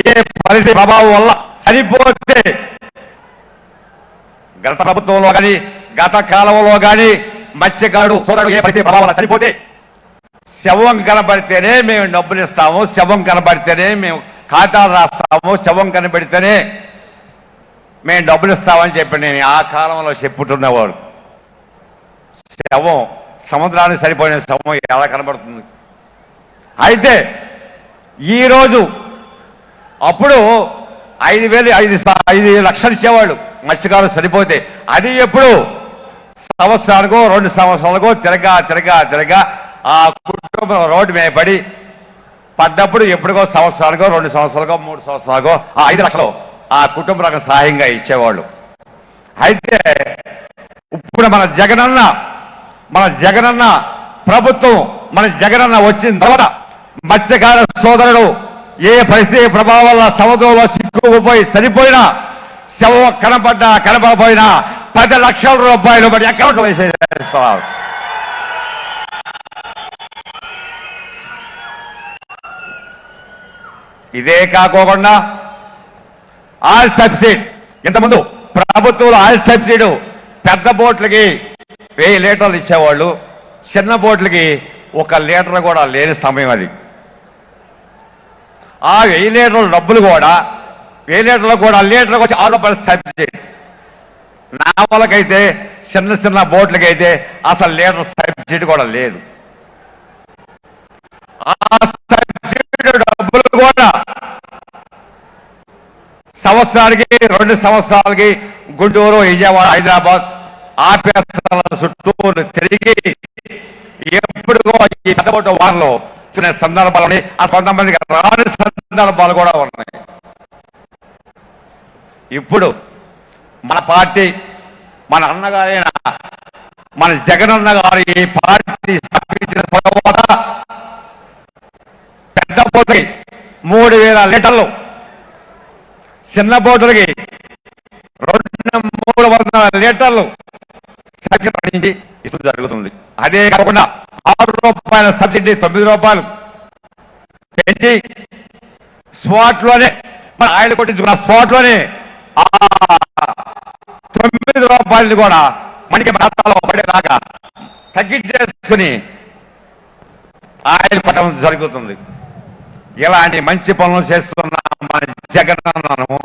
J: ఏ పరిస్థితి ప్రభావం వల్ల చనిపోతే గత ప్రభుత్వంలో కానీ గత కాలంలో కానీ మత్స్యకారుడు సోదరుడు ఏ పరిస్థితి ప్రభావం వల్ల చనిపోతే శవం కనబడితేనే మేము డబ్బులు ఇస్తాము, శవం కనబడితేనే మేము ఖాతాలు రాస్తాము, శవం కనబడితేనే మేము డబ్బులు ఇస్తామని చెప్పి నేను ఆ కాలంలో చెప్పుతున్నవాడు. శవం సముద్రానికి సరిపోయిన శవం ఎలా కనబడుతుంది? అయితే ఈరోజు అప్పుడు 5 లక్షలు ఇచ్చేవాళ్ళు మత్స్యకారులు సరిపోతే. అది ఎప్పుడు సంవత్సరానికో 2 సంవత్సరాలకో తిరగా ఆ కుటుంబం రోడ్డు మీద పడ్డప్పుడు ఎప్పుడుకో సంవత్సరానికో 2 సంవత్సరాలకో 3 సంవత్సరాలకో ఆ 5 లక్షలు ఆ కుటుంబాలకు సహాయంగా ఇచ్చేవాళ్ళు. అయితే ఇప్పుడు మన జగనన్న ప్రభుత్వం మన జగనన్న వచ్చిన తర్వాత మత్స్యకార సోదరుడు ఏ పరిస్థితి ప్రభావం వల్ల సముద్రంలో సిక్కుపోయి సరిపోయినా శవం కనపడకపోయినా 10 లక్షల రూపాయలు మరి అకౌంట్ వేసేస్తారు. ఇదే కాకోకుండా ఆయిల్ సబ్సిడీ, ఇంతకుముందు ప్రభుత్వంలో ఆయిల్ సబ్సిడీ పెద్ద బోట్లకి 1000 లీటర్లు ఇచ్చేవాళ్ళు, చిన్న బోట్లకి 1 లీటర్ కూడా లేని సమయం అది. ఆ 1000 లీటర్ల డబ్బులు కూడా 1000 లీటర్లు కూడా లీటర్కి వచ్చి 6 రూపాయలు సబ్సిడీ. నావలకైతే చిన్న బోట్లకైతే అసలు లీటర్ సబ్సిడీ కూడా లేదు. ఆ సబ్సిడీ డబ్బులు కూడా సంవత్సరానికి 2 సంవత్సరాలకి గుంటూరు, విజయవాడ, హైదరాబాద్ ఆపేస్తాల చుట్టూ తిరిగి ఎప్పుడుగో ఈ పెద్దబోట వారిలో వచ్చిన సందర్భాలు ఉన్నాయి. ఆ కొంతమందికి రాని సందర్భాలు కూడా ఉన్నాయి. ఇప్పుడు మన పార్టీ మన అన్నగారైన మన జగనన్న గారు ఈ పార్టీ స్థాపించిన తర్వాత పెద్ద బోట్లకి 3000 లీటర్లు, చిన్న బోట్లకి 300 లీటర్లు సబ్సిడీ ఇస్తూ జరుగుతుంది. అదే కాకుండా 6 రూపాయల సబ్సిడీ 9 రూపాయలు పెంచి స్పాట్లోనే మన ఆయిల్ కొట్టించుకున్న స్పాట్లోనే 9 రూపాయలు కూడా మనకి ఖాతాలో పడేలాగా తగ్గించేసుకుని ఆయిల్ పట్టడం జరుగుతుంది. ఇలాంటి మంచి పనులు చేస్తున్న మన జగనన్నను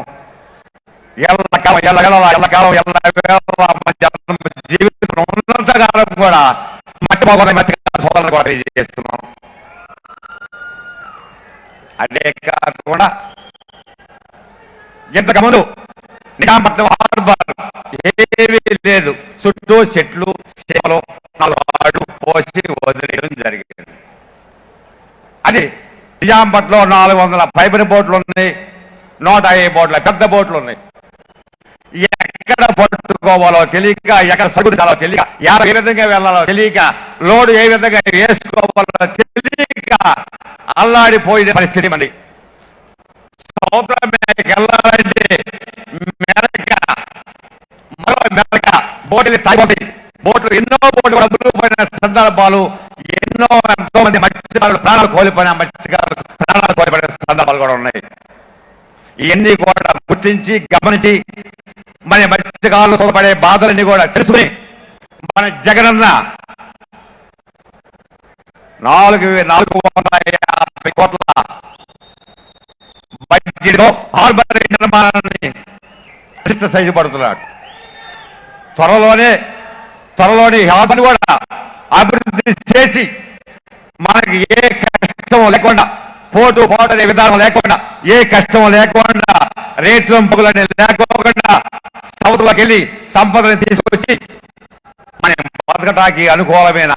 J: ఎల్లకాలం జీవితం ఉన్నంతకాలం కూడా సోదరులు కూడా చేస్తున్నాం. అదే కాకుండా ఇంతకుముందు నిజాంపట్నం హార్బర్ ఏమీ లేదు. చుట్టూ చెట్లు చేపలు 4 అడుగు పోసి వదిలేయడం జరిగింది. అది నిజాంపట్లో 400 ఫైబర్ బోట్లు ఉన్నాయి, 150 బోట్ల పెద్ద బోట్లు ఉన్నాయి. ఎక్కడ పట్టుకోవాలో తెలియక, ఎక్కడ సరుకుతాలో తెలియక, ఏ విధంగా వెళ్ళాలో తెలియక, లోడు ఏ విధంగా వేసుకోవాలో తెలియక అల్లాడిపోయిన పరిస్థితి మంది. సముద్రం మీదకి వెళ్ళాలంటే మెరక, మరో మెరక, బోట్లు తాగి బోట్లు ఎన్నో బోట్లు అమ్ముకుపోయిన సందర్భాలు, ఎంతో మంది మత్స్యకారులు ప్రాణాలు కోల్పోయిన సందర్భాలు కూడా ఉన్నాయి. ఇవన్నీ కూడా గుర్తించి గమనించి మన మత్స్యకారులు పడే బాధలన్నీ కూడా తెలుసుకుని మన జగనన్న 450 కోట్ల బడ్జెట్ హార్బర్ నిర్మాణాన్ని సైజుపడుతున్నాడు. త్వరలోనే హార్బర్ కూడా అభివృద్ధి చేసి మనకి ఏ కష్టం లేకుండా, పోటు అనే విధానం లేకుండా, ఏ కష్టం లేకుండా, రేట్లు పగులని లేకోకుండా సముద్రంలోకి వెళ్ళి సంపదని తీసుకొచ్చి మనం బతకటానికి అనుకూలమైన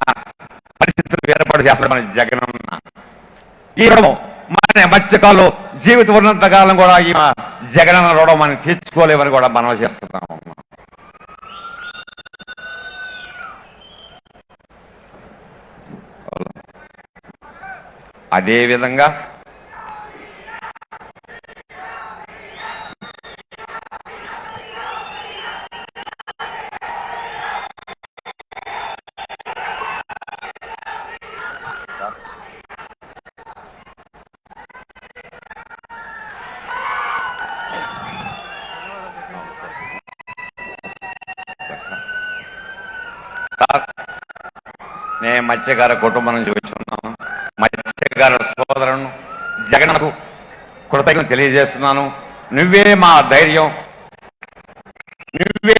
J: పరిస్థితులు ఏర్పాటు చేస్తాడు మన జగనన్న. ఈ రుణం మన మత్స్యకారులు జీవితం ఉన్నంత కాలం కూడా ఈ జగనన్న రుణం మనం తీర్చుకోలేమని కూడా మనం చేస్తున్నాం. అదేవిధంగా నేను మత్స్యకార కుటుంబం నుంచి వచ్చి ఉన్నాను. మత్స్యకార సోదరులను జగన్కు కృతజ్ఞతలు తెలియజేస్తున్నాను. నువ్వే మా ధైర్యం, నువ్వే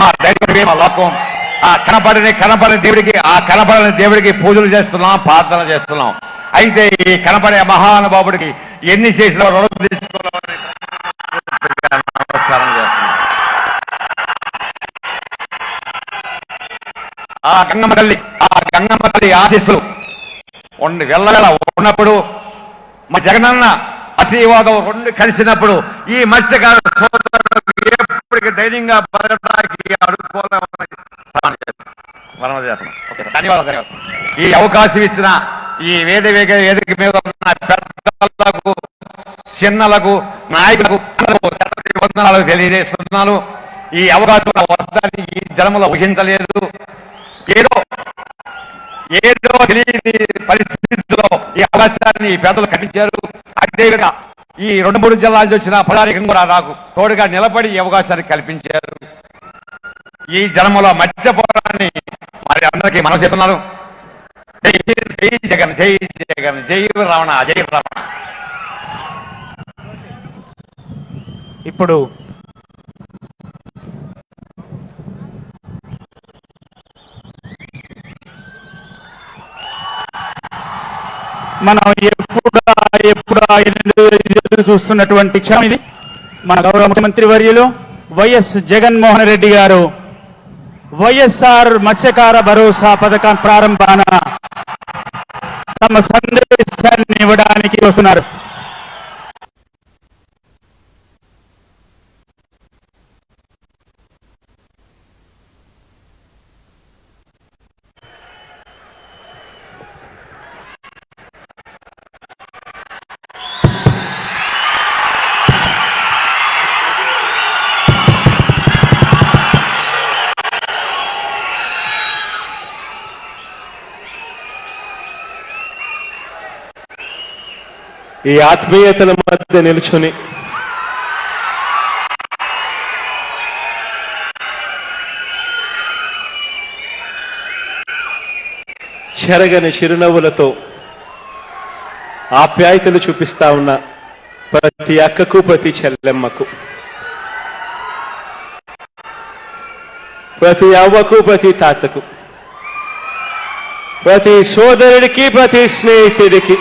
J: మా ధైర్యం, నువ్వే మా లోకం. ఆ కనపడని దేవుడికి పూజలు చేస్తున్నాం, ప్రార్థన చేస్తున్నాం. అయితే ఈ కనపడే మహానుభావుడికి ఎన్ని చేసినా రుణం తీసుకోవాలని నమస్కారం చేస్తున్నాం. ఆ గంగమ్మ తల్లి ఆశీస్సులు వెళ్ళవేళ ఉన్నప్పుడు, మా జగనన్న ఆశీర్వాదం రెండు కలిసినప్పుడు ఈ మత్స్యకార సోదరులకు ఎప్పటికీ ధైర్యంగా బతకడానికి ధన్యవాదాలు. ఈ అవకాశం ఇచ్చిన ఈ వేదిక మీద ఉన్న పెద్దలకు, చిన్నలకు, నాయకులకు వందనాలు తెలియజేస్తున్నాను. ఈ అవకాశం వస్తాన్ని ఈ జన్మలో ఊహించలేదు. ఏదో తెలియని పరిస్థితుల్లో ఈ అవకాశాన్ని పెద్దలు కల్పించారు. అదేవిధంగా ఈ 2-3 జిల్లాల నుంచి వచ్చిన ప్రజానికం కూడా నాకు తోడుగా నిలబడి ఈ అవకాశాన్ని కల్పించారు. ఈ జన్మలో మత్స్యపోరాన్ని మరి అందరికీ మనం చేస్తున్నాను. జై జగన్, జై జగన్, జై రమణ, జై రమణ.
A: ఇప్పుడు మనం ఎప్పుడు ఎదురు చూస్తున్నటువంటి క్షణం ఇది. మన గౌరవ ముఖ్యమంత్రి వర్యులు వైఎస్ జగన్మోహన్ రెడ్డి గారు వైఎస్ఆర్ మత్స్యకార భరోసా పథకం ప్రారంభాన తమ సందేశాన్ని ఇవ్వడానికి వస్తున్నారు.
F: ఈ ఆత్మీయతల మధ్య నిలుచుని చెరగని చిరునవ్వులతో ఆప్యాయతలు చూపిస్తా ఉన్న ప్రతి అక్కకు, ప్రతి చెల్లెమ్మకు, ప్రతి అవ్వకు, ప్రతి తాతకు, ప్రతి సోదరుడికి, ప్రతి స్నేహితుడికి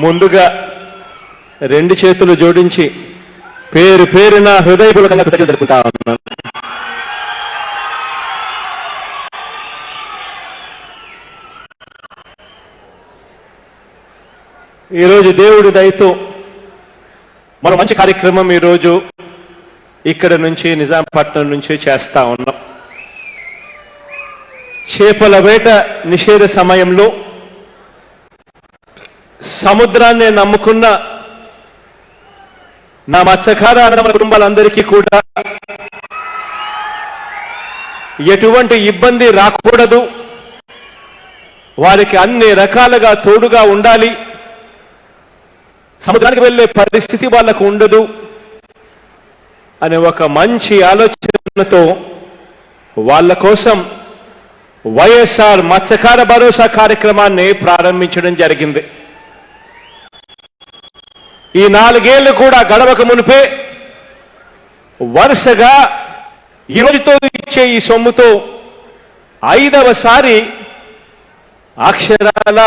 F: ముందుగా రెండు చేతులు జోడించి పేరు పేరున హృదయపూర్వకంగా కృతజ్ఞతలు తెలుపుతా ఉన్నాను. ఈరోజు దేవుడి దయతో మరో మంచి కార్యక్రమం ఈరోజు ఇక్కడ నుంచి నిజాంపట్నం నుంచి చేస్తా ఉన్నాం. చేపల వేట నిషేధ సమయంలో సముద్రాన్ని నమ్ముకున్న నా మత్స్యకార అన్నదమ్ముల కుటుంబాలందరికీ కూడా ఎటువంటి ఇబ్బంది రాకూడదు, వారికి అన్ని రకాలుగా తోడుగా ఉండాలి, సముద్రానికి వెళ్ళే పరిస్థితి వాళ్లకు ఉండదు అనే ఒక మంచి ఆలోచనతో వాళ్ళ కోసం వైఎస్ఆర్ మత్స్యకార భరోసా కార్యక్రమాన్ని ప్రారంభించడం జరిగింది. ఈ 4 ఏళ్లు కూడా గడవక మునిపే వరుసగా ఈ రోజుతో ఇచ్చే ఈ సొమ్ముతో 5వసారి అక్షరాల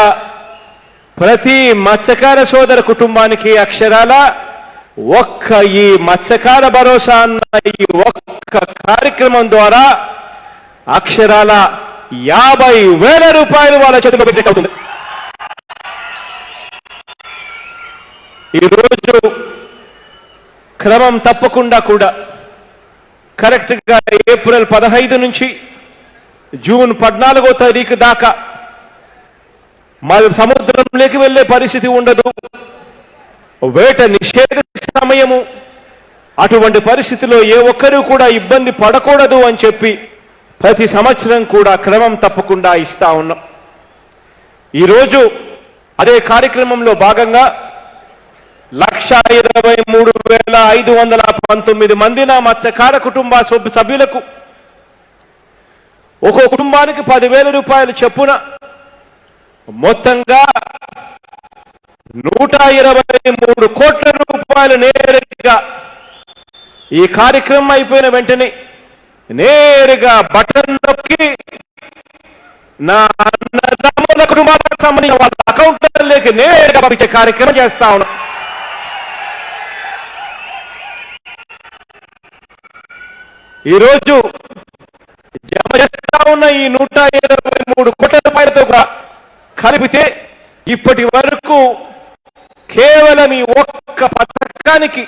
F: ప్రతి మత్స్యకార సోదర కుటుంబానికి అక్షరాల ఈ మత్స్యకార భరోసా అన్న ఈ ఒక్క కార్యక్రమం ద్వారా అక్షరాల 50,000 రూపాయలు వాళ్ళ చేతిలో పెట్టవుతుంది. ఈరోజు క్రమం తప్పకుండా కూడా కరెక్ట్గా ఏప్రిల్ 15 నుంచి జూన్ 14వ తారీఖు దాకా మరి సముద్రంలోకి వెళ్ళే పరిస్థితి ఉండదు, వేట నిషేధ సమయము, అటువంటి పరిస్థితిలో ఏ ఒక్కరూ కూడా ఇబ్బంది పడకూడదు అని చెప్పి ప్రతి సంవత్సరం కూడా క్రమం తప్పకుండా ఇస్తా ఉన్నాం. ఈరోజు అదే కార్యక్రమంలో భాగంగా 1,23,519 మంది నా మత్స్యకార కుటుంబ సభ్యులకు ఒక్కో కుటుంబానికి 10,000 రూపాయలు చొప్పున మొత్తంగా 123 కోట్ల రూపాయలు నేరుగా ఈ కార్యక్రమం అయిపోయిన వెంటనే నేరుగా బటన్ నొక్కి నా అన్నదమ్ముల కుటుంబాలకు సంబంధించిన వాళ్ళ అకౌంట్లలోకి నేరుగా పంపించే కార్యక్రమం చేస్తా ఉన్నాం. ఈరోజు జమ చేస్తా ఉన్న ఈ 123 కోట్ల రూపాయలతో కలిపితే ఇప్పటి వరకు కేవలం ఈ ఒక్క పథకానికి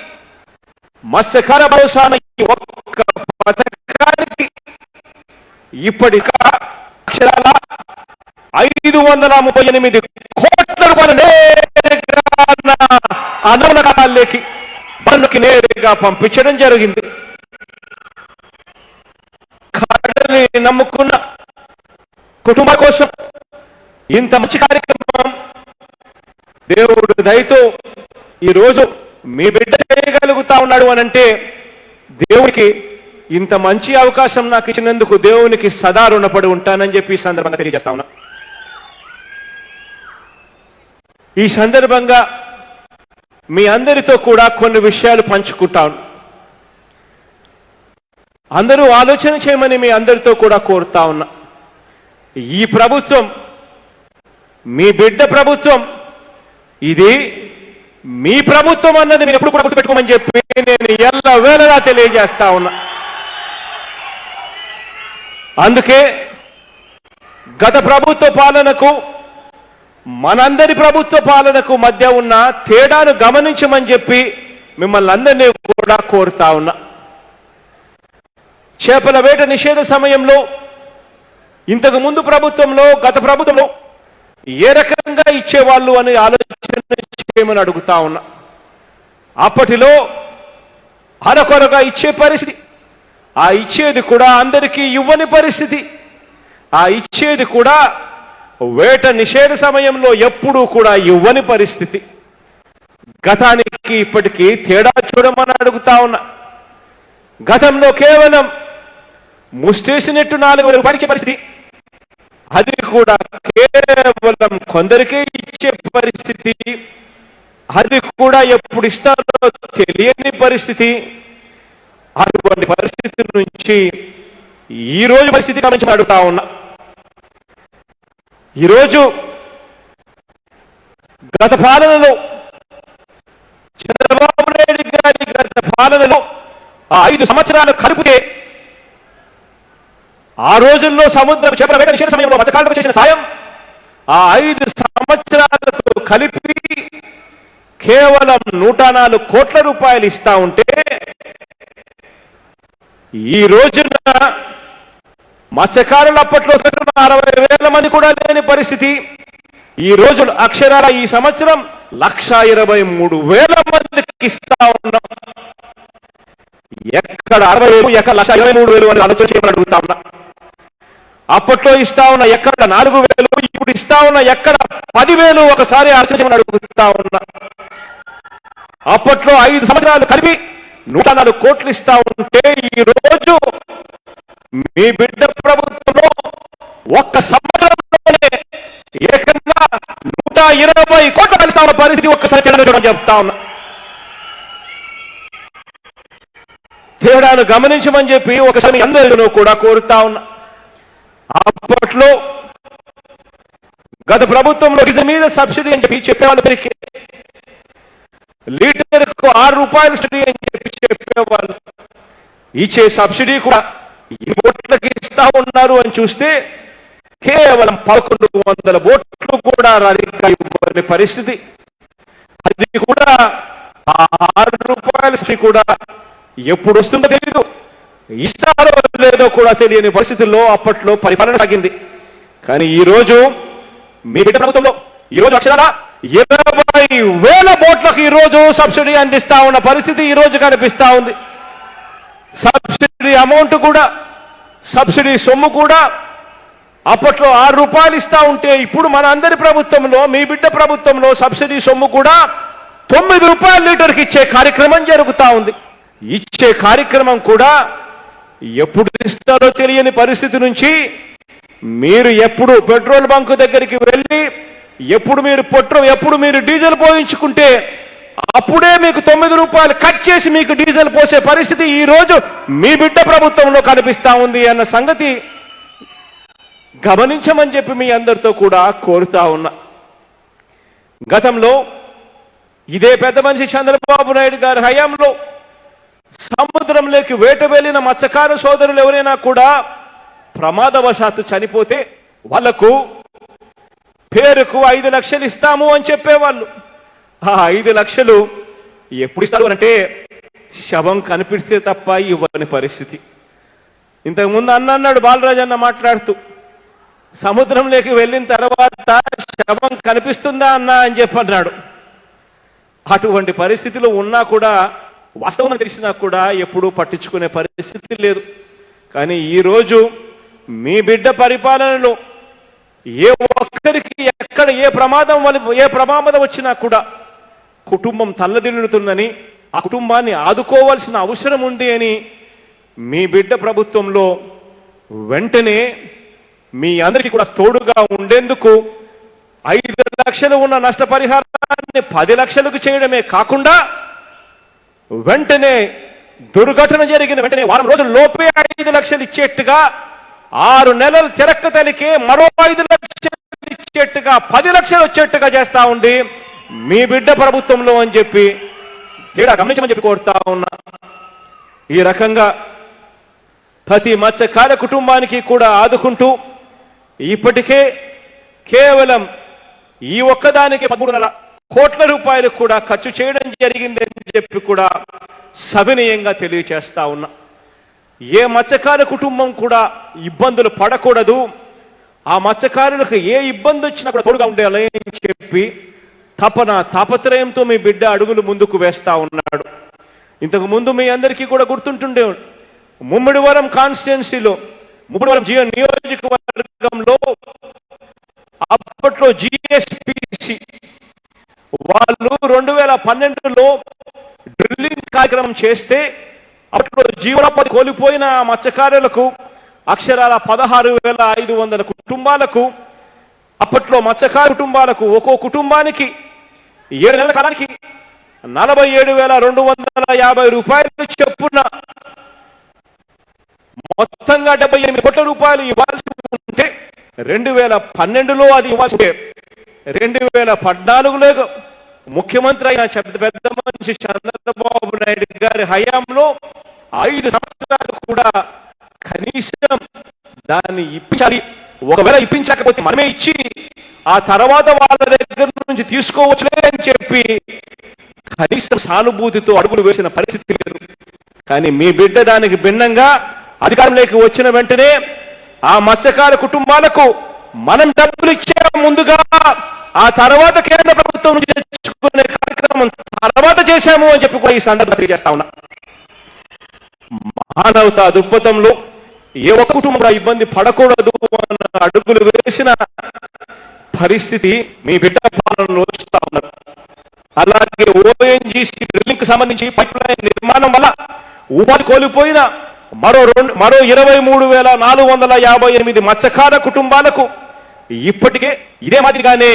F: మత్స్యకార భరోసా ఈ ఒక్క పథకానికి ఇప్పటికా అక్షరాల 538 కోట్ల రూపాయలు నేరుగా అన్నదమ్ములకి బండ్లకి నేరుగా పంపించడం జరిగింది. కడలిని నమ్ముకున్న కుటుంబం కోసం ఇంత మంచి కార్యక్రమం దేవుడు దయతో ఈరోజు మీ బిడ్డ చేయగలుగుతా ఉన్నాడు అనంటే దేవుడికి ఇంత మంచి అవకాశం నాకు ఇచ్చినందుకు దేవునికి సదా రుణపడి ఉంటానని చెప్పి ఈ సందర్భంగా తెలియజేస్తా ఉన్నా. ఈ సందర్భంగా మీ అందరితో కూడా కొన్ని విషయాలు పంచుకుంటాను. అందరూ ఆలోచన చేయమని మీ అందరితో కూడా కోరుతా ఉన్నా. ఈ ప్రభుత్వం మీ బిడ్డ ప్రభుత్వం, ఇది మీ ప్రభుత్వం అన్నది మీరు ఎప్పుడు కూడా గుర్తుపెట్టుకోమని చెప్పి నేను ఎల్లవేళలా తెలియజేస్తా ఉన్నా. అందుకే గత ప్రభుత్వ పాలనకు మనందరి ప్రభుత్వ పాలనకు మధ్య ఉన్న తేడాను గమనించమని చెప్పి మిమ్మల్ని అందరినీ కూడా కోరుతా ఉన్నా. చేపల వేట నిషేధ సమయంలో ఇంతకు ముందు ప్రభుత్వంలో గత ప్రభుత్వంలో ఏ రకంగా ఇచ్చేవాళ్ళు అని ఆలోచన చేయమని అడుగుతా ఉన్నా. అప్పటిలో అరకొరగా ఇచ్చే పరిస్థితి, ఆ ఇచ్చేది కూడా అందరికీ ఇవ్వని పరిస్థితి, ఆ ఇచ్చేది కూడా వేట నిషేధ సమయంలో ఎప్పుడూ కూడా ఇవ్వని పరిస్థితి. గతానికి ఇప్పటికీ తేడా చూడమని అడుగుతా ఉన్నా. గతంలో కేవలం ముష్టేసినట్టు 4,000 రూపాయలు పరిస్థితి, అది కూడా కేవలం కొందరికే ఇచ్చే పరిస్థితి, అది కూడా ఎప్పుడు ఇస్తారో తెలియని పరిస్థితి. అటువంటి పరిస్థితి నుంచి ఈ రోజు పరిస్థితి గురించి అడుగుతా ఉన్నా. ఈరోజు గత పాలనలో
E: చంద్రబాబు నాయుడు గారి గత పాలనలో ఆ 5 సంవత్సరాలు కలిపితే ఆ రోజుల్లో సముద్రం చేపల వేట నిషేధ సమయంలో మత్స్యకారులకు చేసిన సాయం ఆ 5 సంవత్సరాలకు కలిపి కేవలం 104 కోట్ల రూపాయలు ఇస్తా ఉంటే ఈ రోజున మత్స్యకారులు అప్పట్లో 60,000 మంది కూడా లేని పరిస్థితి. ఈ రోజు అక్షరాల ఈ సంవత్సరం 1,23,000 మందికి ఇస్తా ఉన్నాం. ఎక్కడ 60,000 ఎక్కడ 1,23,000 అని ఆలోచన చేయమని అడుగుతా ఉన్నా. అప్పట్లో ఇస్తా ఉన్న ఎక్కడ 4,000, ఇప్పుడు ఇస్తా ఉన్న ఎక్కడ 10,000 ఒకసారి ఆలోచన చేయమని అడుగుతా ఉన్నా. అప్పట్లో 5 సంవత్సరాలు కలిపి 104 కోట్లు ఇస్తా ఉంటే ఈ రోజు మీ బిడ్డ ప్రభుత్వంలో ఒక్క సంవత్సరంలోనే ఏకంగా 120 కోట్లు కలిస్తా ఉన్న పరిస్థితి ఒక్కసారి చూడడం చెప్తా ఉన్నా. తేడాను గమనించమని చెప్పి ఒకసారి అందరిలో కూడా కోరుతా ఉన్నా. అప్పట్లో గత ప్రభుత్వంలో డీజిల్ మీద సబ్సిడీ అని చెప్పి చెప్పేవాళ్ళు, లీటర్కు 6 రూపాయలు సబ్సిడీ అని చెప్పి చెప్పేవాళ్ళు. ఇచ్చే సబ్సిడీ కూడా ఈ బోట్లకి ఇస్తా ఉన్నారు అని చూస్తే కేవలం 1,100 బోట్లు కూడా ఇవ్వని పరిస్థితి. అది కూడా 6 రూపాయల సబ్సిడీ కూడా ఎప్పుడు వస్తుందో తెలీదు, ఇస్తారో లేదో కూడా తెలియని పరిస్థితుల్లో అప్పట్లో పరిపాలన సాగింది. కానీ ఈ రోజు మీ బిడ్డ ప్రభుత్వంలో ఈ రోజు అక్షరాల 20,000 బోట్లకు ఈ రోజు సబ్సిడీ అందిస్తా ఉన్న పరిస్థితి ఈ రోజు కనిపిస్తా ఉంది. సబ్సిడీ అమౌంట్ కూడా, సబ్సిడీ సొమ్ము కూడా అప్పట్లో 6 రూపాయలు ఇస్తా ఉంటే ఇప్పుడు మన అందరి ప్రభుత్వంలో, మీ బిడ్డ ప్రభుత్వంలో సబ్సిడీ సొమ్ము కూడా 9 రూపాయల లీటర్కి ఇచ్చే కార్యక్రమం జరుగుతా ఉంది. ఇచ్చే కార్యక్రమం కూడా ఎప్పుడు ఇస్తారో తెలియని పరిస్థితి నుంచి మీరు ఎప్పుడు పెట్రోల్ బంకు దగ్గరికి వెళ్ళి ఎప్పుడు మీరు డీజిల్ పోయించుకుంటే అప్పుడే మీకు 9 రూపాయలు కట్ చేసి మీకు డీజిల్ పోసే పరిస్థితి ఈ రోజు మీ బిడ్డ ప్రభుత్వంలో కనిపిస్తా ఉంది అన్న సంగతి గమనించమని చెప్పి మీ అందరితో కూడా కోరుతా ఉన్నా. గతంలో ఇదే పెద్ద మనిషి చంద్రబాబు నాయుడు గారి హయాంలో సముద్రంలోకి వేట వెళ్ళిన మత్స్యకారు సోదరులు ఎవరైనా కూడా ప్రమాదవశాత్తు చనిపోతే వాళ్లకు పేరుకు 5 లక్షలు ఇస్తాము అని చెప్పేవాళ్ళు. ఆ 5 లక్షలు ఎప్పుడు ఇస్తారు అంటే శవం కనిపిస్తే తప్ప ఇవ్వని పరిస్థితి. ఇంతకుముందు అన్నాడు బాలరాజన్న మాట్లాడుతూ, సముద్రంలోకి వెళ్ళిన తర్వాత శవం కనిపిస్తుందా అన్నా అని చెప్పన్నాడు. అటువంటి పరిస్థితిలో ఉన్నా కూడా, వాస్తవం తెలిసినా కూడా ఎప్పుడూ పట్టించుకునే పరిస్థితి లేదు. కానీ ఈరోజు మీ బిడ్డ పరిపాలనలో ఏ ఒక్కరికి ఎక్కడ ఏ ప్రమాదం వచ్చినా కూడా కుటుంబం తల్లదిల్లుతుందని, ఆ కుటుంబాన్ని ఆదుకోవాల్సిన అవసరం ఉంది అని మీ బిడ్డ ప్రభుత్వంలో వెంటనే మీ అందరికీ కూడా తోడుగా ఉండేందుకు 5 లక్షలు ఉన్న నష్టపరిహారాన్ని 10 లక్షలకు చేయడమే కాకుండా వెంటనే దుర్ఘటన జరిగిన వెంటనే వారం రోజుల లోపే 5 లక్షలు ఇచ్చేట్టుగా, 6 నెలలు తిరక్క తలికే మరో 5 లక్షలు ఇచ్చేట్టుగా 10 లక్షలు వచ్చేట్టుగా చేస్తా ఉంది మీ బిడ్డ ప్రభుత్వంలో అని చెప్పి తేడా గమనించమని చెప్పి కోరుతా ఉన్నా. ఈ రకంగా ప్రతి మత్స్యకార కుటుంబానికి కూడా ఆదుకుంటూ ఇప్పటికే కేవలం ఈ ఒక్కదానికి 13 కోట్ల రూపాయలు కూడా ఖర్చు చేయడం జరిగిందని చెప్పి కూడా సవినయంగా తెలియచేస్తా ఉన్నా. ఏ మత్స్యకార కుటుంబం కూడా ఇబ్బందులు పడకూడదు, ఆ మత్స్యకారులకు ఏ ఇబ్బంది వచ్చినా కూడా తోడుగా ఉండాలి అని చెప్పి తాపత్రయంతో మీ బిడ్డ అడుగులు ముందుకు వేస్తా ఉన్నాడు. ఇంతకు ముందు మీ అందరికీ కూడా గుర్తుంటుండే, ముమ్మిడివరం కాన్స్టిట్యున్సీలో, ముమ్మిడివరం నియోజకవర్గంలో అప్పట్లో జిఎస్పిసి వాళ్ళు 2012లో డ్రిల్లింగ్ కార్యక్రమం చేస్తే అప్పట్లో జీవనోపాధి కోల్పోయిన మత్స్యకారులకు అక్షరాల 16,500 కుటుంబాలకు, అప్పట్లో మత్స్యకార కుటుంబాలకు ఒక్కో కుటుంబానికి 7 నెలల కాలానికి 47,250 రూపాయలు చొప్పున మొత్తంగా 78 కోట్ల రూపాయలు ఇవ్వాల్సి ఉంటే 2012లో అది ఇవ్వాల్సి ఉంటే 2014లో
F: ముఖ్యమంత్రి అయిన పెద్ద మనిషి చంద్రబాబు నాయుడు గారి హయాంలో 5 సంవత్సరాలు కూడా కనీసం దాన్ని ఇప్పించాలి. ఒకవేళ ఇప్పించకపోతే మనమే ఇచ్చి ఆ తర్వాత వాళ్ళ దగ్గర నుంచి తీసుకోవచ్చులే అని చెప్పి కనీసం సానుభూతితో అడుగులు వేసిన పరిస్థితి లేదు. కానీ మీ బిడ్డ దానికి భిన్నంగా అధికారంలోకి వచ్చిన వెంటనే ఆ మత్స్యకార కుటుంబాలకు మనం డబ్బులు ఇచ్చే ముందుగా ఆ తర్వాత కేంద్ర ప్రభుత్వం నుంచి తెచ్చుకునే కార్యక్రమం తర్వాత చేశాము అని చెప్పి కూడా ఈ సందర్భంగా తెలియజేస్తా ఉన్నా. మానవతా దృక్పథంలో ఏ ఒక్క కుటుంబం ఇబ్బంది పడకూడదు అన్న అడుగులు వేసిన పరిస్థితి మీ బిడ్డ పాలనలో చూస్తా ఉన్నారు. అలాగే ఓఎన్జీసీ డ్రిల్లింగ్ సంబంధించి పైప్ లైన్ నిర్మాణం వల్ల ఉపాధి కోల్పోయిన మరో 23,458 మత్స్యకార కుటుంబాలకు ఇప్పటికే ఇదే మాదిరిగానే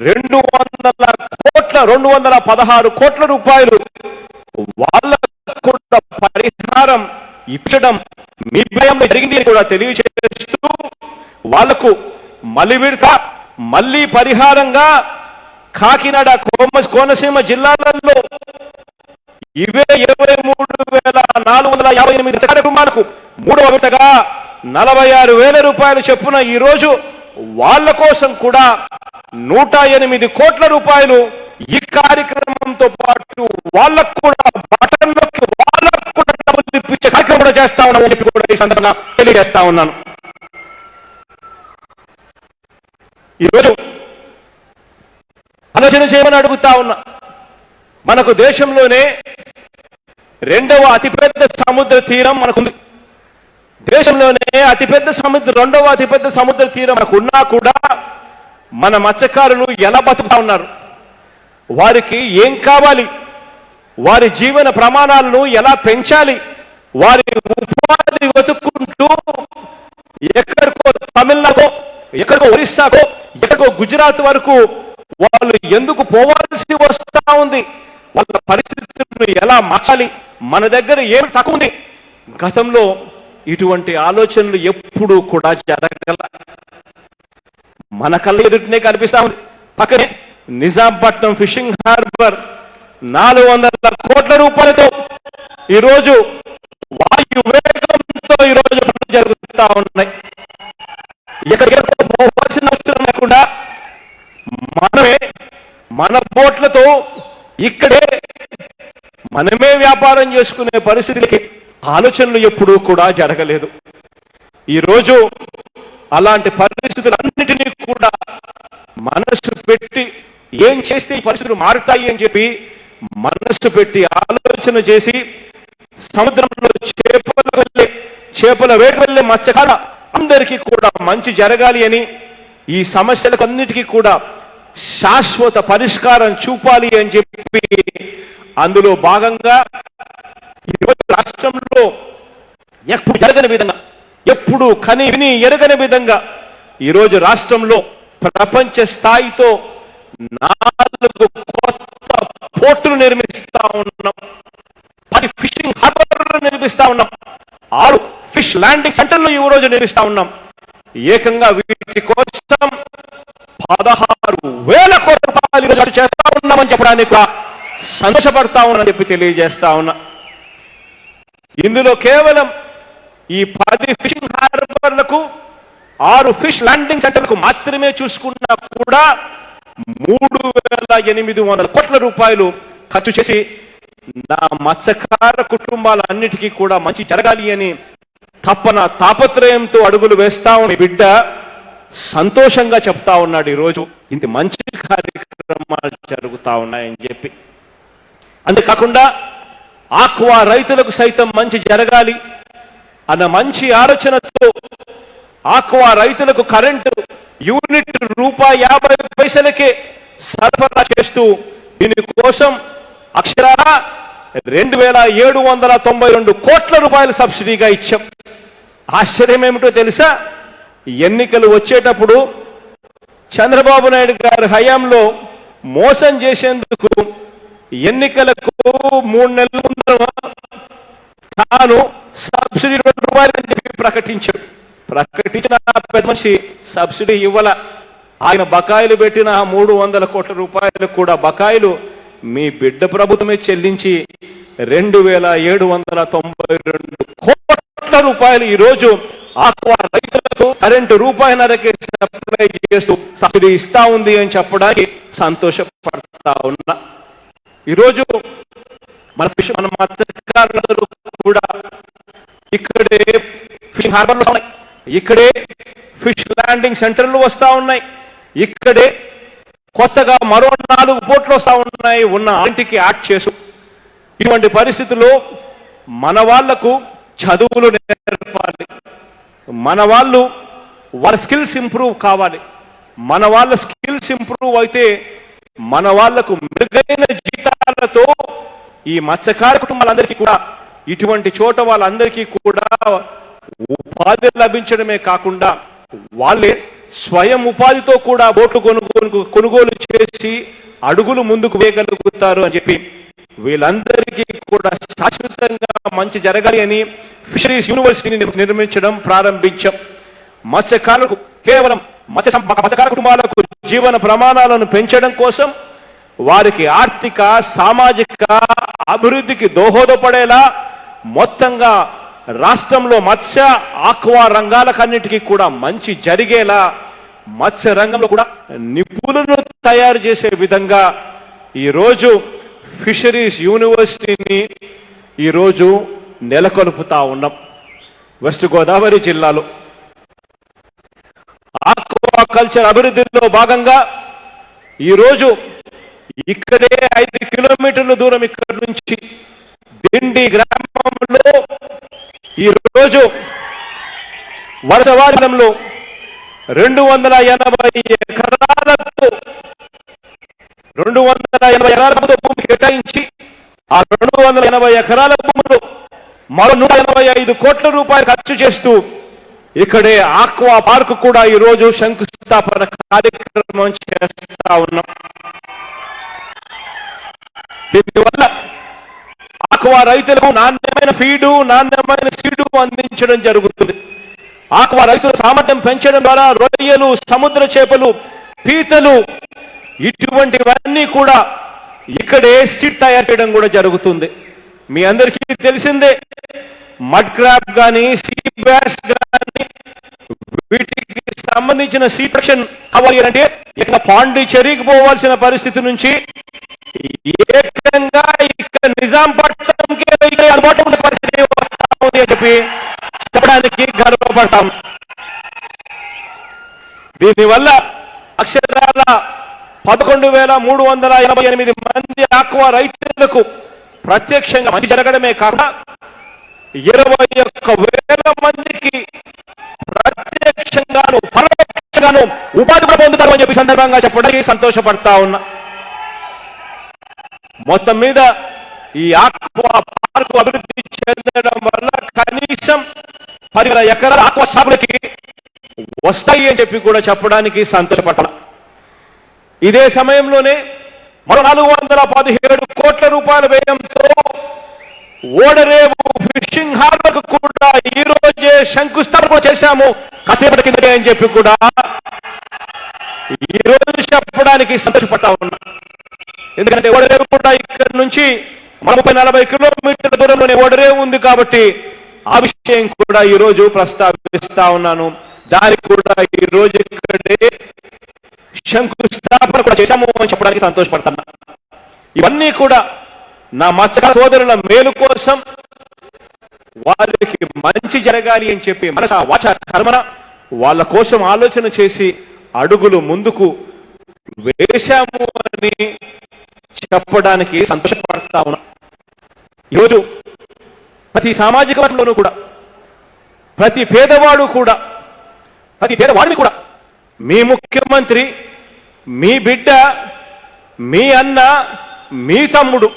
F: 216 కోట్ల రూపాయలు వాళ్ళకు కూడా పరిహారం ఇచ్చడం మీ భయంలో జరిగింది అని కూడా తెలియజేస్తూ వాళ్లకు మళ్ళీ పరిహారంగా కాకినాడ కోనసీమ జిల్లాలలో ఇవే 23,458 కుటుంబాలకు 3వ విడతగా 46,000 రూపాయలు చొప్పున ఈ రోజు వాళ్ళ కోసం కూడా 108 కోట్ల రూపాయలు ఈ కార్యక్రమంతో పాటు వాళ్ళకు కూడా బటన్లోకి వాళ్ళకు కూడా డబ్బులు ఇప్పించే కార్యక్రమం కూడా చేస్తా ఉన్నామని చెప్పి కూడా ఈ సందర్భంగా తెలియజేస్తా ఉన్నాను. ఈరోజు ఆలోచన చేయమని అడుగుతా ఉన్నా. మనకు దేశంలోనే 2వ అతిపెద్ద సముద్ర తీరం మనకుంది. దేశంలోనే 2వ అతిపెద్ద సముద్ర తీరం మనకున్నా కూడా మన మత్స్యకారులు ఎలా బతుకుతా ఉన్నారు, వారికి ఏం కావాలి, వారి జీవన ప్రమాణాలను ఎలా పెంచాలి, వారి ఉపాధి వెతుక్కుంటూ ఎక్కడికో తమిళనాడుకో, ఎక్కడికో ఒరిస్సాకో, ఎక్కడికో గుజరాత్ వరకు వాళ్ళు ఎందుకు పోవాల్సి వస్తా ఉంది, వాళ్ళ పరిస్థితులను ఎలా మార్చాలి, మన దగ్గర ఏమి తక్కువ ఉంది. గతంలో ఇటువంటి ఆలోచనలు ఎప్పుడూ కూడా జరగల. మన కళ్ళ ఎదుటినే కనిపిస్తా ఉంది. పక్కనే నిజాంపట్నం ఫిషింగ్ హార్బర్ 400 కోట్ల రూపాయలతో ఈరోజు వాయు వేగంతో ఈరోజు పనులు జరుగుతూ ఉన్నాయి. ఎక్కడికి పోవాల్సిన అవసరం లేకుండా మనమే మన బోట్లతో ఇక్కడే మనమే వ్యాపారం చేసుకునే పరిస్థితికి ఆలోచనలు ఎప్పుడూ కూడా జరగలేదు. ఈరోజు అలాంటి పరిస్థితులన్నిటినీ కూడా మనసు పెట్టి ఏం చేస్తే ఈ పరిస్థితులు మారుతాయి అని చెప్పి మనసు పెట్టి ఆలోచన చేసి సముద్రంలో చేపల వేట వెళ్ళే మత్స్యకార అందరికీ కూడా మంచి జరగాలి అని, ఈ సమస్యలకు అన్నిటికీ కూడా శాశ్వత పరిష్కారం చూపాలి అని చెప్పి అందులో భాగంగా ఈరోజు రాష్ట్రంలో ఎప్పుడు జరగని విధంగా, ఎప్పుడు కని విని ఎరగని విధంగా ఈరోజు రాష్ట్రంలో ప్రపంచ స్థాయితో 4 కొత్త పోర్టులు నిర్మిస్తా ఉన్నాం, 10 ఫిషింగ్ హార్బర్లు నిర్మిస్తా ఉన్నాం, 6 ఫిష్ ల్యాండింగ్ సెంటర్లు ఈ రోజు నిర్మిస్తా ఉన్నాం. ఏకంగా వీటి కోసం 16,000 కోట్ల రూపాయలు ఈరోజు చేస్తా ఉన్నామని చెప్పడానికి సంతోషపడతా ఉన్నామని చెప్పి తెలియజేస్తా ఉన్నా. ఇందులో కేవలం ఈ 10 ఫిషింగ్ హార్బర్లకు 6 ఫిష్ ల్యాండింగ్ సెంటర్లకు మాత్రమే చూసుకున్నా కూడా 3,800 కోట్ల రూపాయలు ఖర్చు చేసి నా మత్స్యకార కుటుంబాలన్నిటికీ కూడా మంచి జరగాలి అని తప్పన తాపత్రయంతో అడుగులు వేస్తా ఉన్న బిడ్డ సంతోషంగా చెప్తా ఉన్నాడు. ఈరోజు ఇంత మంచి కార్యక్రమాలు జరుగుతా ఉన్నాయని చెప్పి. అంతేకాకుండా ఆక్వా రైతులకు సైతం మంచి జరగాలి అన్న మంచి ఆలోచనతో ఆక్వా రైతులకు కరెంటు యూనిట్ ₹50 సరఫరా చేస్తూ దీనికోసం అక్షరాల 2,792 కోట్ల రూపాయలు సబ్సిడీగా ఇచ్చాం. ఆశ్చర్యం ఏమిటో తెలుసా? ఎన్నికలు వచ్చేటప్పుడు చంద్రబాబు నాయుడు గారి హయాంలో మోసం చేసేందుకు ఎన్నికలకు 3 నెలల ముందు తాను సబ్సిడీ ₹2 అని చెప్పి ప్రకటించాడు. ప్రకటించిన పెద్ద మనిషి సబ్సిడీ ఇవ్వాల. ఆయన బకాయిలు పెట్టిన 300 కోట్ల రూపాయలు కూడా బకాయిలు మీ బిడ్డ ప్రభుత్వమే చెల్లించి 2792 కోట్ల రూపాయలు ఈరోజు ఆక్వా రైతులకు కరెంటు రూపాయిన్నరకే సప్లై చేస్తూ సబ్సిడీ ఇస్తా ఉంది అని చెప్పడానికి సంతోషపడతా ఉన్నా. ఈరోజు మన మత్స్యకారులందరూ కూడా ఇక్కడే ఫిషింగ్ హార్బర్లు ఉన్నాయి, ఇక్కడే ఫిష్ ల్యాండింగ్ సెంటర్లు వస్తా ఉన్నాయి, ఇక్కడే కొత్తగా మరో 4 బోట్లు వస్తా ఉన్నాయి ఉన్న ఇంటికి యాడ్ చేసు. ఇటువంటి పరిస్థితుల్లో మన వాళ్లకు చదువులు నేర్పాలి, మన వాళ్ళు వాళ్ళ స్కిల్స్ ఇంప్రూవ్ కావాలి. మన వాళ్ళ స్కిల్స్ ఇంప్రూవ్ అయితే మన వాళ్లకు మెరుగైన జీతాలతో ఈ మత్స్యకార కుటుంబాలందరికీ కూడా ఇటువంటి చోట వాళ్ళందరికీ కూడా ఉపాధి లభించడమే కాకుండా వాళ్ళే స్వయం ఉపాధితో కూడా బోట్లు కొనుగోలు చేసి అడుగులు ముందుకు వేయగలుగుతారు అని చెప్పి వీళ్ళందరికీ కూడా శాశ్వతంగా మంచి జరగాలి అని ఫిషరీస్ యూనివర్సిటీని నిర్మించడం ప్రారంభించాం. మత్స్యకారులకు కేవలం మత్స్యకార కుటుంబాలకు జీవన ప్రమాణాలను పెంచడం కోసం వారికి ఆర్థిక సామాజిక అభివృద్ధికి దోహదపడేలా మొత్తంగా రాష్ట్రంలో మత్స్య ఆక్వా రంగాలకన్నిటికీ కూడా మంచి జరిగేలా మత్స్య రంగంలో కూడా నిపుణులను తయారు చేసే విధంగా ఈరోజు ఫిషరీస్ యూనివర్సిటీని ఈరోజు నెలకొల్పుతా ఉన్నాం. వెస్ట్ గోదావరి జిల్లాలో ఆక్వాకల్చర్ అభివృద్ధిలో భాగంగా ఈరోజు ఇక్కడే 5 కిలోమీటర్ల దూరం ఇక్కడి నుంచి దిండి గ్రామంలో ఈరోజు వర్షవారంలో 280 ఎకరాలతో భూమి కేటాయించి ఆ 280 ఎకరాల భూములు మరో 185 కోట్ల రూపాయలు ఖర్చు చేస్తూ ఇక్కడే ఆక్వా పార్క్ కూడా ఈరోజు శంకుస్థాపన కార్యక్రమం చేస్తా ఉన్నాం. దీనివల్ల ఆక్వా రైతులకు నాణ్యమైన ఫీడు నాణ్యమైన సీడు అందించడం జరుగుతుంది. ఆక్వా రైతుల సామర్థ్యం పెంచడం ద్వారా రొయ్యలు సముద్ర చేపలు పీతలు ఇటువంటివన్నీ కూడా ఇక్కడే సీడ్ తయారు చేయడం కూడా జరుగుతుంది. మీ అందరికీ తెలిసిందే మడ్ క్రాబ్ కానీ సీ బ్యాస్ కానీ వీటికి సంబంధించిన సీ ప్రొడక్షన్ కావాలి అంటే ఇక పాండిచేరికి పోవాల్సిన పరిస్థితి నుంచి ఏకంగా ఇక్కడ నిజాంపట్నంకి అందుబాటులో ఉండే పరిస్థితి వస్తా ఉంది అని చెప్పి చెప్పడానికి గర్వపడతాం. దీనివల్ల అక్షరాల 11,388 మంది ఆక్వా రైతులకు ప్రత్యక్షంగా మంచి జరగడమే కాకుండా 21,000 మందికి ప్రత్యక్షంగాను పరోక్షంగాను ఉపాధి పొందుతారు అని చెప్పి సందర్భంగా చెప్పడానికి సంతోషపడతా ఉన్నా. మొత్తం మీద ఈ ఆక్వా పార్కు అభివృద్ధి చెందడం వల్ల కనీసం 10,000 ఎకరాల ఆక్వా షాపులకి వస్తాయి అని చెప్పి కూడా చెప్పడానికి సంతోషపడాలి. ఇదే సమయంలోనే మరో 417 కోట్ల రూపాయల వ్యయంతో ఓడరేవు ఫిషింగ్ హార్బర్ కూడా ఈ రోజే శంకుస్థాపన చేశాము కాసేపటి కిందనే అని చెప్పి కూడా ఈ రోజు చెప్పడానికి సంతోషపడతా ఉన్నా. ఎందుకంటే ఓడరేవు కూడా ఇక్కడ నుంచి 30-40 కిలోమీటర్ల దూరంలోనే ఓడరేవు ఉంది కాబట్టి ఆ విషయం కూడా ఈ రోజు ప్రస్తావిస్తా ఉన్నాను. దానికి కూడా ఈ రోజు ఇక్కడే శంకుస్థాపన కూడా చేశాము అని చెప్పడానికి సంతోషపడుతున్నా. ఇవన్నీ కూడా నా మత్స్యకార సోదరుల మేలు కోసం వారికి మంచి జరగాలి అని చెప్పి మనస వాచ కర్మన వాళ్ళ కోసం ఆలోచన చేసి అడుగులు ముందుకు వేశాము అని చెప్పడానికి సంతోషపడతా ఉన్నా. ఈరోజు ప్రతి సామాజిక వర్గంలోనూ కూడా ప్రతి పేదవాడిని కూడా మీ ముఖ్యమంత్రి మీ బిడ్డ మీ అన్న మీ తమ్ముడు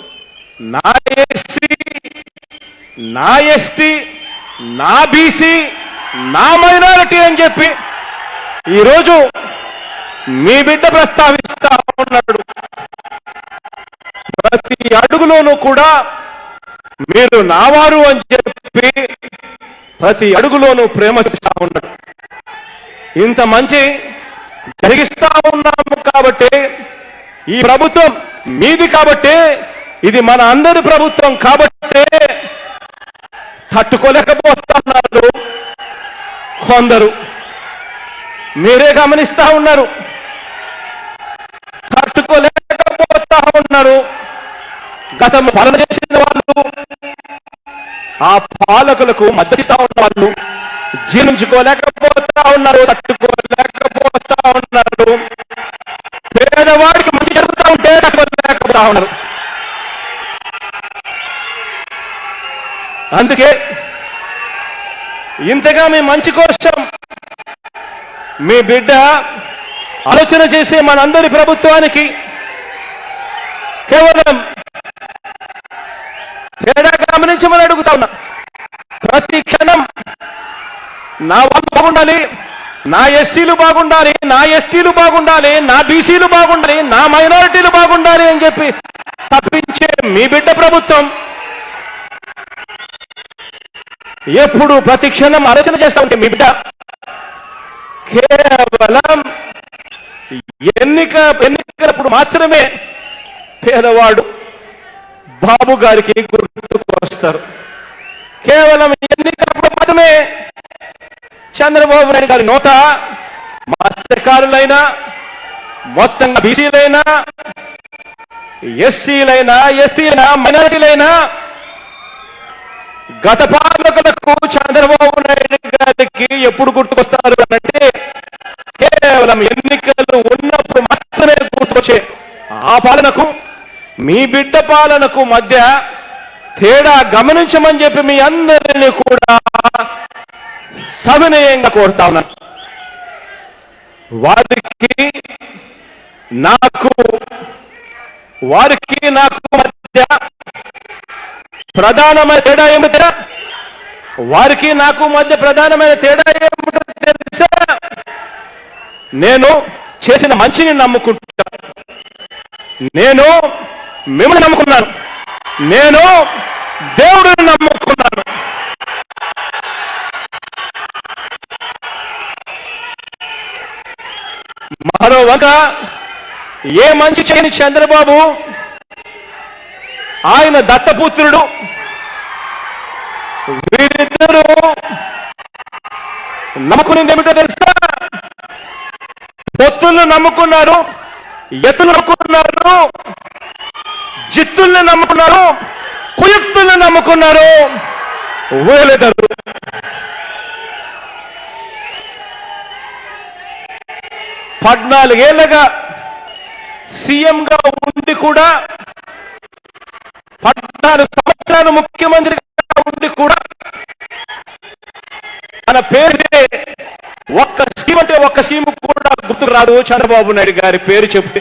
F: నా ఎస్సీ నా ఎస్టీ నా బీసీ నా మైనారిటీ అని చెప్పి ఈరోజు మీ బిడ్డ ప్రస్తావిస్తా ఉన్నాడు. ప్రతి అడుగులోనూ కూడా మీరు నావారు అని చెప్పి ప్రతి అడుగులోనూ ప్రేమ చూస్తా ఉన్నాడు. ఇంత మంచి జరిగిస్తా ఉన్నాము కాబట్టి, ఈ ప్రభుత్వం మీది కాబట్టి, ఇది మన అందరి ప్రభుత్వం కాబట్టి తట్టుకోలేకపోతున్నారు కొందరు. మీరే గమనిస్తా ఉన్నారు, తట్టుకోలేకపోతా ఉన్నారు. గతం పాలన చేసిన వాళ్ళు, ఆ పాలకులకు మద్దతిస్తా ఉన్న వాళ్ళు జీర్ణించుకోలేకపోతా ఉన్నారు, తట్టుకోలేకపోతా ఉన్నారు. పేదవాడికి మంచి జరుగుతూ ఉంటే తట్టుకోలేకపోతా ఉన్నారు. అందుకే ఇంతగా మీ మంచి కోసం మీ బిడ్డ ఆలోచన చేసే మనందరి ప్రభుత్వానికి కేవలం తేడా గమనించమని అడుగుతా ఉన్నా. ప్రతి క్షణం నా వాళ్ళు బాగుండాలి, నా ఎస్సీలు బాగుండాలి, నా ఎస్టీలు బాగుండాలి, నా బీసీలు బాగుండాలి, నా మైనారిటీలు బాగుండాలి అని చెప్పి తప్పించే మీ బిడ్డ ప్రభుత్వం ఎప్పుడు ప్రతి క్షణం ఆలోచన చేస్తా ఉంటే మీ బిడ్డ కేవలం ఎన్నికలప్పుడు మాత్రమే పేదవాడు బాబు గారికి గుర్తుకు వస్తారు. కేవలం ఎన్నికలప్పుడు మాత్రమే చంద్రబాబు నాయుడు గారి నోట మత్స్యకారులైనా, మొత్తంగా బీసీలైనా, ఎస్సీలైనా, ఎస్టీలైనా, మైనారిటీలైనా గత పాలకులకు చంద్రబాబు నాయుడు గారికి ఎప్పుడు గుర్తుకొస్తారు అంటే కేవలం ఎన్నికలు ఉన్నప్పుడు మాత్రమే గుర్తుకొచ్చే ఆ పాలనకు మీ బిడ్డ పాలనకు మధ్య తేడా గమనించమని చెప్పి మీ అందరినీ కూడా సవినయంగా కోరుతా ఉన్నాను. వారికి నాకు మధ్య ప్రధానమైన తేడా ఏమిటో వారికి నాకు మధ్య ప్రధానమైన తేడా ఏమిటో తెలుసా? నేను చేసిన మంచిని నమ్ముకుంటా, నేను మిమ్మల్ని నమ్ముకున్నాను, నేను దేవుడిని నమ్ముకున్నాను. మరో వంక ఏ మంచి చేయని చంద్రబాబు ఆయన దత్తపుత్రుడు, వీరిద్దరూ నమ్ముకునేది ఏమిటో తెలుసా? పొత్తుల్ని నమ్ముకున్నారు, ఎత్తులు నమ్ముకున్నారు, జిత్తుల్ని నమ్ముకున్నారు, కుయుక్తుల్ని నమ్ముకున్నారు. వీళ్ళిద్దరు 14 ఏళ్లుగా సీఎంగా ఉండి కూడా, 14 సంవత్సరాలు ముఖ్యమంత్రిగా ఉండి కూడా తన పేరునే ఒక్క స్కీమ్ అంటే ఒక్క స్కీమ్ కూడా గుర్తుకు రాదు చంద్రబాబు నాయుడు గారి పేరు చెప్తే.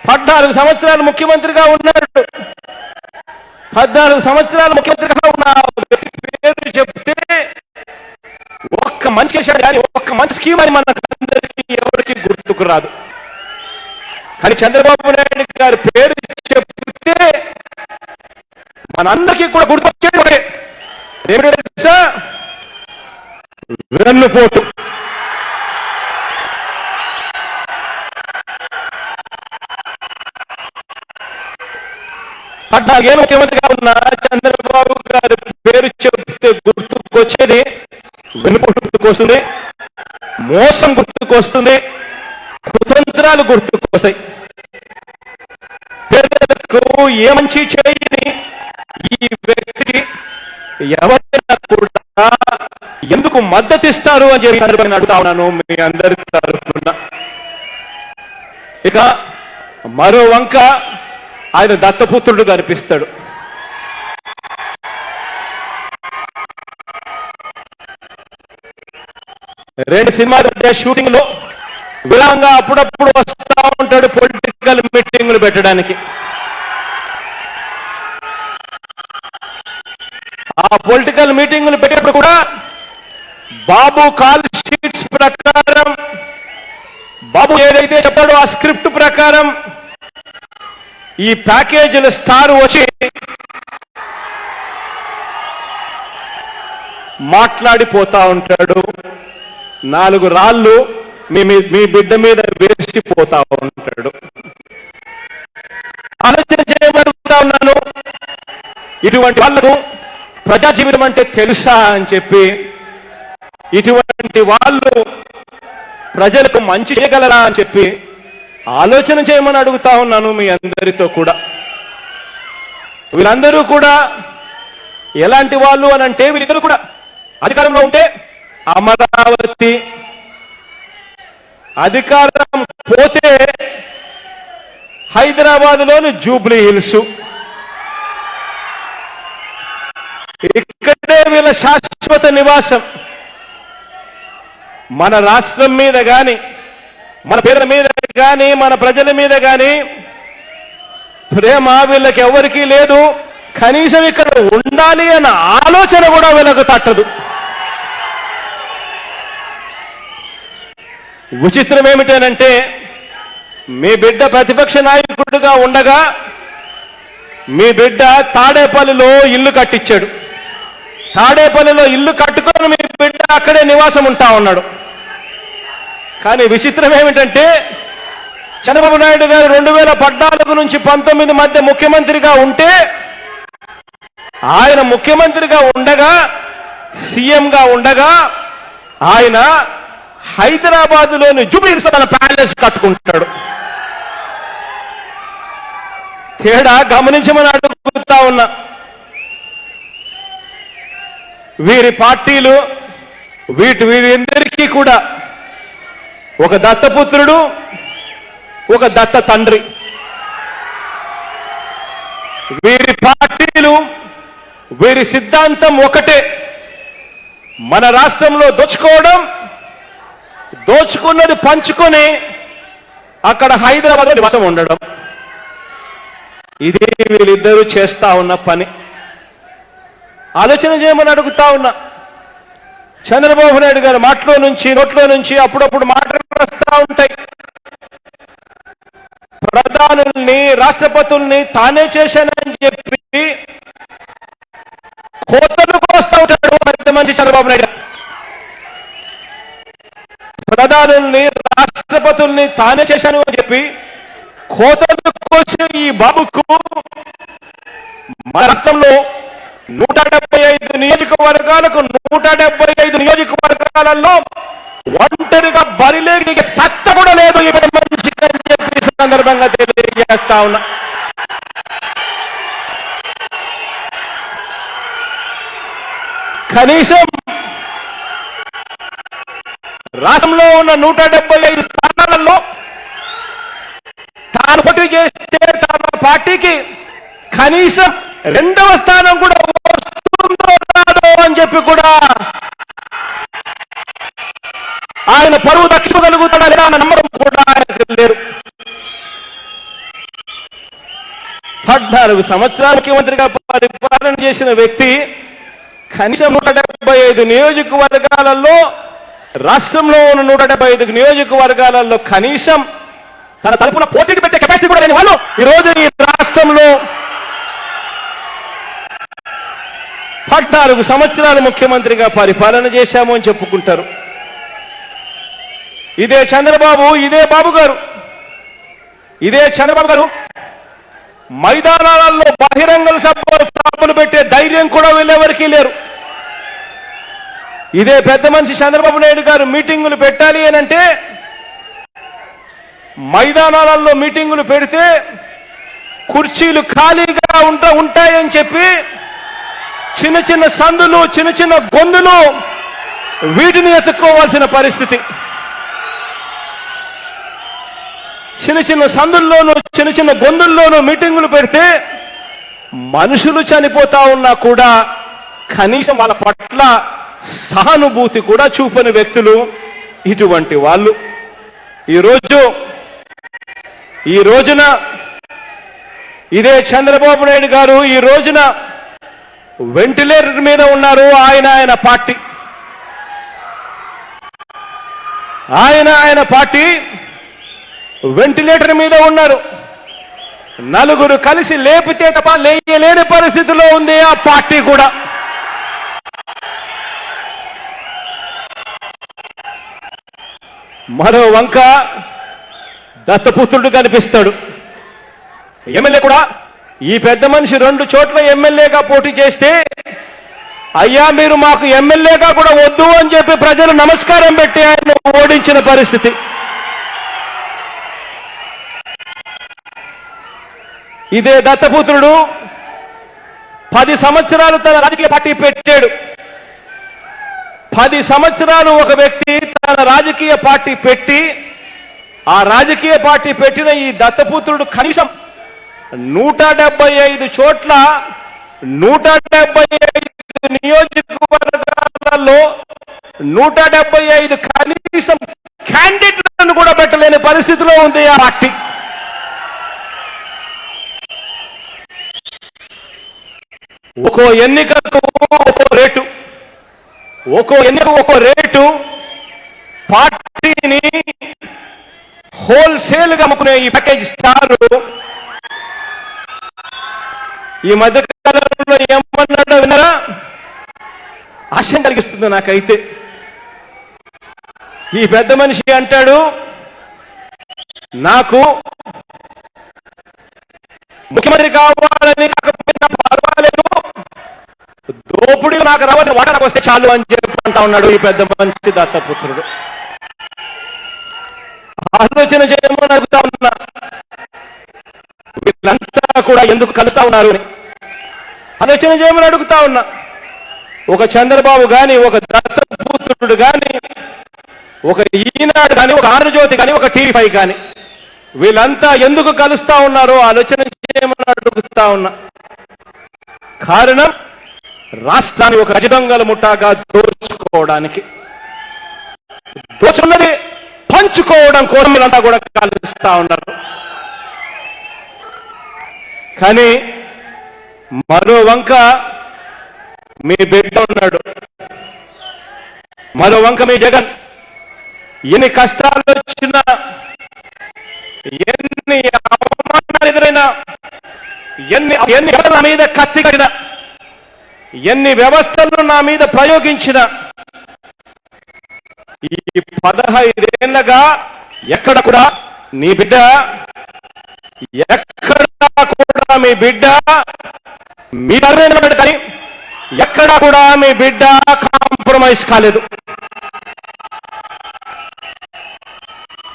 F: 14 సంవత్సరాలు ముఖ్యమంత్రిగా ఉన్నాడు. 14 సంవత్సరాలు ముఖ్యమంత్రిగా ఉన్న పేరు చెప్తే ఒక్క మంచి చేశాడు కానీ ఒక్క మంచి స్కీమ్ అని మనకందరికీ ఎవరికి గుర్తుకు రాదు. కానీ చంద్రబాబు నాయుడు గారి పేరు చెప్తే మనందరికీ కూడా గుర్తొచ్చేది ఏమిటో తెలుసా? వెన్నుపోటు. పద్నాలుగేళ్ళు ముఖ్యమంత్రిగా ఉన్న చంద్రబాబు గారి పేరు చెప్తే గుర్తుకొచ్చేది వెన్నుపోటు గుర్తుకొస్తుంది, మోసం గుర్తుకొస్తుంది, కుతంత్రాలు గుర్తుకొస్తాయి. పేదలకు ఏ మంచి చేయని ఈ వ్యక్తికి ఎవరైనా కూడా ఎందుకు మద్దతిస్తారు అని చెప్పి సందర్భంగా అడుగుతా ఉన్నాను మీ అందరి తరఫున. ఇక మరో వంక ఆయన దత్తపుత్రుడు కనిపిస్తాడు. రెండు సినిమాల షూటింగ్ లో విరాంగా అప్పుడప్పుడు వస్తా ఉంటాడు పొలిటికల్ మీటింగ్లు పెట్టడానికి. ఆ పొలిటికల్ మీటింగ్లు పెట్టేప్పుడు కూడా బాబు కాల్ షీట్స్ ప్రకారం, బాబు ఏదైతే చెప్పాడో ఆ స్క్రిప్ట్ ప్రకారం ఈ ప్యాకేజీల స్టార్ వచ్చి మాట్లాడిపోతా ఉంటాడు. 4 రాళ్ళు మీ బిడ్డ మీద వేసిపోతా ఉంటాడు. ఆలోచన చేయబడుతా ఉన్నాను, ఇటువంటి వాళ్లకు ప్రజా జీవితం అంటే తెలుసా అని చెప్పి, ఇటువంటి వాళ్ళు ప్రజలకు మంచి చేయగలరా అని చెప్పి ఆలోచన చేయమని అడుగుతా ఉన్నాను మీ అందరితో కూడా. వీళ్ళందరూ కూడా ఎలాంటి వాళ్ళు అని అంటే, వీళ్ళిద్దరూ కూడా అధికారంలో ఉంటే అమరావతి, అధికారం పోతే హైదరాబాద్లోని జూబ్లీ హిల్స్, ఇక్కడే వీళ్ళ శాశ్వత నివాసం. మన రాష్ట్రం మీద కానీ, మన పేదల మీద కానీ, మన ప్రజల మీద కానీ ప్రేమ వీళ్ళకి ఎవరికీ లేదు. కనీసం ఇక్కడ ఉండాలి అన్న ఆలోచన కూడా వీళ్ళకు తట్టదు. విచిత్రం ఏమిటనంటే, మీ బిడ్డ ప్రతిపక్ష నాయకుడిగా ఉండగా మీ బిడ్డ తాడేపల్లిలో ఇల్లు కట్టించాడు. తాడేపల్లిలో ఇల్లు కట్టుకొని మీ బిడ్డ అక్కడే నివాసం ఉంటా ఉన్నాడు. కానీ విచిత్రం ఏమిటంటే, చంద్రబాబు నాయుడు గారు 2014 నుంచి 19 మధ్య ముఖ్యమంత్రిగా ఉంటే, ఆయన ముఖ్యమంత్రిగా ఉండగా, సీఎంగా ఉండగా ఆయన హైదరాబాద్లోని జూబ్లీ హిల్స్ తన ప్యాలెస్ కట్టుకుంటాడు. తేడా గమనించమని అడుగుతా ఉన్నా. వీరి పార్టీలు వీరందరికీ కూడా ఒక దత్తపుత్రుడు, ఒక దత్త తండ్రి. వీరి పార్టీలు, వీరి సిద్ధాంతం ఒకటే, మన రాష్ట్రంలో దోచుకోవడం, దోచుకున్నది పంచుకొని అక్కడ హైదరాబాద్లో నివాసం ఉండడం. ఇది వీళ్ళిద్దరూ చేస్తా ఉన్న పని. ఆలోచన చేయమని అడుగుతా ఉన్నా. చంద్రబాబు నాయుడు గారు నోట్లో నుంచి అప్పుడప్పుడు మాటలు వస్తూ ఉంటాయి. ప్రధానుల్ని, రాష్ట్రపతుల్ని తానే చేశానని చెప్పి కోతలు కోస్తూ ఉంటాడు పెద్ద మనిషి చంద్రబాబు నాయుడు. ప్రధానుల్ని, రాష్ట్రపతుల్ని తానే చేశాను అని చెప్పి కోతలు కోసిన ఈ బాబుకు మన రాష్ట్రంలో 175 నియోజకవర్గాలకు 175 నియోజకవర్గాలలో ఒంటరిగా బరిలేకి సత్త కూడా లేదు ఈ మనిషికి అని చెప్పి సందర్భంగా తెలియజేస్తా ఉన్నా. కనీసం రాష్ట్రంలో ఉన్న 175 స్థానాలలో తాను పోటీ చేస్తే తన పార్టీకి కనీసం 2వ స్థానం కూడా వస్తుందో రాదో అని చెప్పి కూడా ఆయన పరువు దక్కించగలుగుతాడా లేదా అన్న నమ్మకం కూడా ఆయనకు లేదు. 14 సంవత్సరాలు ముఖ్యమంత్రిగా పరిపాలన చేసిన వ్యక్తి కనీసం 175 నియోజకవర్గాలలో, రాష్ట్రంలో ఉన్న 175 నియోజకవర్గాలలో కనీసం తన తరపున పోటీకి పెట్టే కెపాసిటీ కూడా లేని వాళ్ళు ఈరోజు ఈ రాష్ట్రంలో 14 సంవత్సరాలు ముఖ్యమంత్రిగా పరిపాలన చేశాము అని చెప్పుకుంటారు. ఇదే చంద్రబాబు, ఇదే చంద్రబాబు గారు మైదానాలలో బహిరంగ సభలు పెట్టే ధైర్యం కూడా వీళ్ళెవరికీ లేరు. ఇదే పెద్ద మనిషి చంద్రబాబు నాయుడు గారు మీటింగులు పెట్టాలి అనంటే మైదానాలలో మీటింగులు పెడితే కుర్చీలు ఖాళీగా ఉంటాయని చెప్పి చిన్న చిన్న సందులు, చిన్న చిన్న గొంతులు వీటిని ఎత్తుక్కోవాల్సిన పరిస్థితి. చిన్న చిన్న సందుల్లోనూ, చిన్న చిన్న గొంతుల్లోనూ మీటింగులు పెడితే మనుషులు చనిపోతా ఉన్నా కూడా కనీసం వాళ్ళ పట్ల సహానుభూతి కూడా చూపని వ్యక్తులు ఇటువంటి వాళ్ళు. ఈ రోజున ఇదే చంద్రబాబు నాయుడు గారు ఈ రోజున వెంటిలేటర్ మీద ఉన్నారు. ఆయన పార్టీ వెంటిలేటర్ మీద ఉన్నారు. నలుగురు కలిసి లేపితే తప్ప లేయలేని పరిస్థితిలో ఉంది ఆ పార్టీ కూడా.
K: మరో వంక దత్తపుత్రుడు కనిపిస్తాడు. ఎమ్మెల్యే కూడా ఈ పెద్ద మనిషి 2 చోట్ల ఎమ్మెల్యేగా పోటీ చేస్తే అయ్యా మీరు మాకు ఎమ్మెల్యేగా కూడా వద్దు అని చెప్పి ప్రజలు నమస్కారం పెట్టి ఆయన ఓడించిన పరిస్థితి. ఇదే దత్తపుత్రుడు 10 సంవత్సరాలు తన రాజకీయ పార్టీ పెట్టాడు. 10 సంవత్సరాలు ఒక వ్యక్తి తన రాజకీయ పార్టీ పెట్టి ఆ రాజకీయ పార్టీ పెట్టిన ఈ దత్తపుత్రుడు కనీసం 175 చోట్ల 175 నియోజకవర్గాలలో 175 కనీసం క్యాండిడేట్లను కూడా పెట్టలేని పరిస్థితిలో ఉంది ఆ పార్టీ. ఒక్కో ఎన్నికకు ఒక్కో రేటు పార్టీని హోల్సేల్ గా అమ్ముకునే ఈ ప్యాకేజ్ స్టార్ ఈ మధ్యకాలంలో ఏమన్నాడో విన్నారా? ఆశయం కలిగిస్తుంది నాకైతే. ఈ పెద్ద మనిషి అంటాడు, నాకు ముఖ్యమంత్రి కావాలని కాకపోయినా పర్వాలేదు, దోపిడీలో నాకు రావాల్సిన వాటాకు వస్తే చాలు అని చెప్పి అంటా ఉన్నాడు ఈ పెద్ద మనిషి దత్తపుత్రుడు. ఆలోచన చేయమని అడుగుతా ఉన్నా, వీళ్ళంతా కూడా ఎందుకు కలుస్తా ఉన్నారు అని ఆలోచన చేయమని అడుగుతా ఉన్నా. ఒక చంద్రబాబు గాని, ఒక దత్తపుత్రుడు గాని, ఒక ఈనాడు కానీ, ఒక ఆంధ్రజ్యోతి కానీ, ఒక టీవీ5 కానీ వీళ్ళంతా ఎందుకు కలుస్తా ఉన్నారో ఆలోచన చేయమని అడుగుతా ఉన్నా. కారణం రాష్ట్రాన్ని ఒక రజదొంగల ముఠాగా దోచుకోవడానికి, దోచుకున్నది పంచుకోవడం కోసం వీళ్ళంతా కూడా కలుస్తా ఉన్నారు. కానీ మరో వంక మీ బిడ్డ ఉన్నాడు, మరో వంక మీ జగన్. ఎన్ని కష్టాలు వచ్చినా, ఎన్ని అవమానాలు ఎదురైనా, ఎన్ని నా మీద కత్తి కట్టినా, ఎన్ని వ్యవస్థలను నా మీద ప్రయోగించిన ఈ 15 ఏళ్లగా ఎక్కడ కూడా నీ బిడ్డ, ఎక్కడా కూడా మీ బిడ్డ మీ తరగతి కానీ ఎక్కడా కూడా మీ బిడ్డ కాంప్రమైజ్ కాలేదు.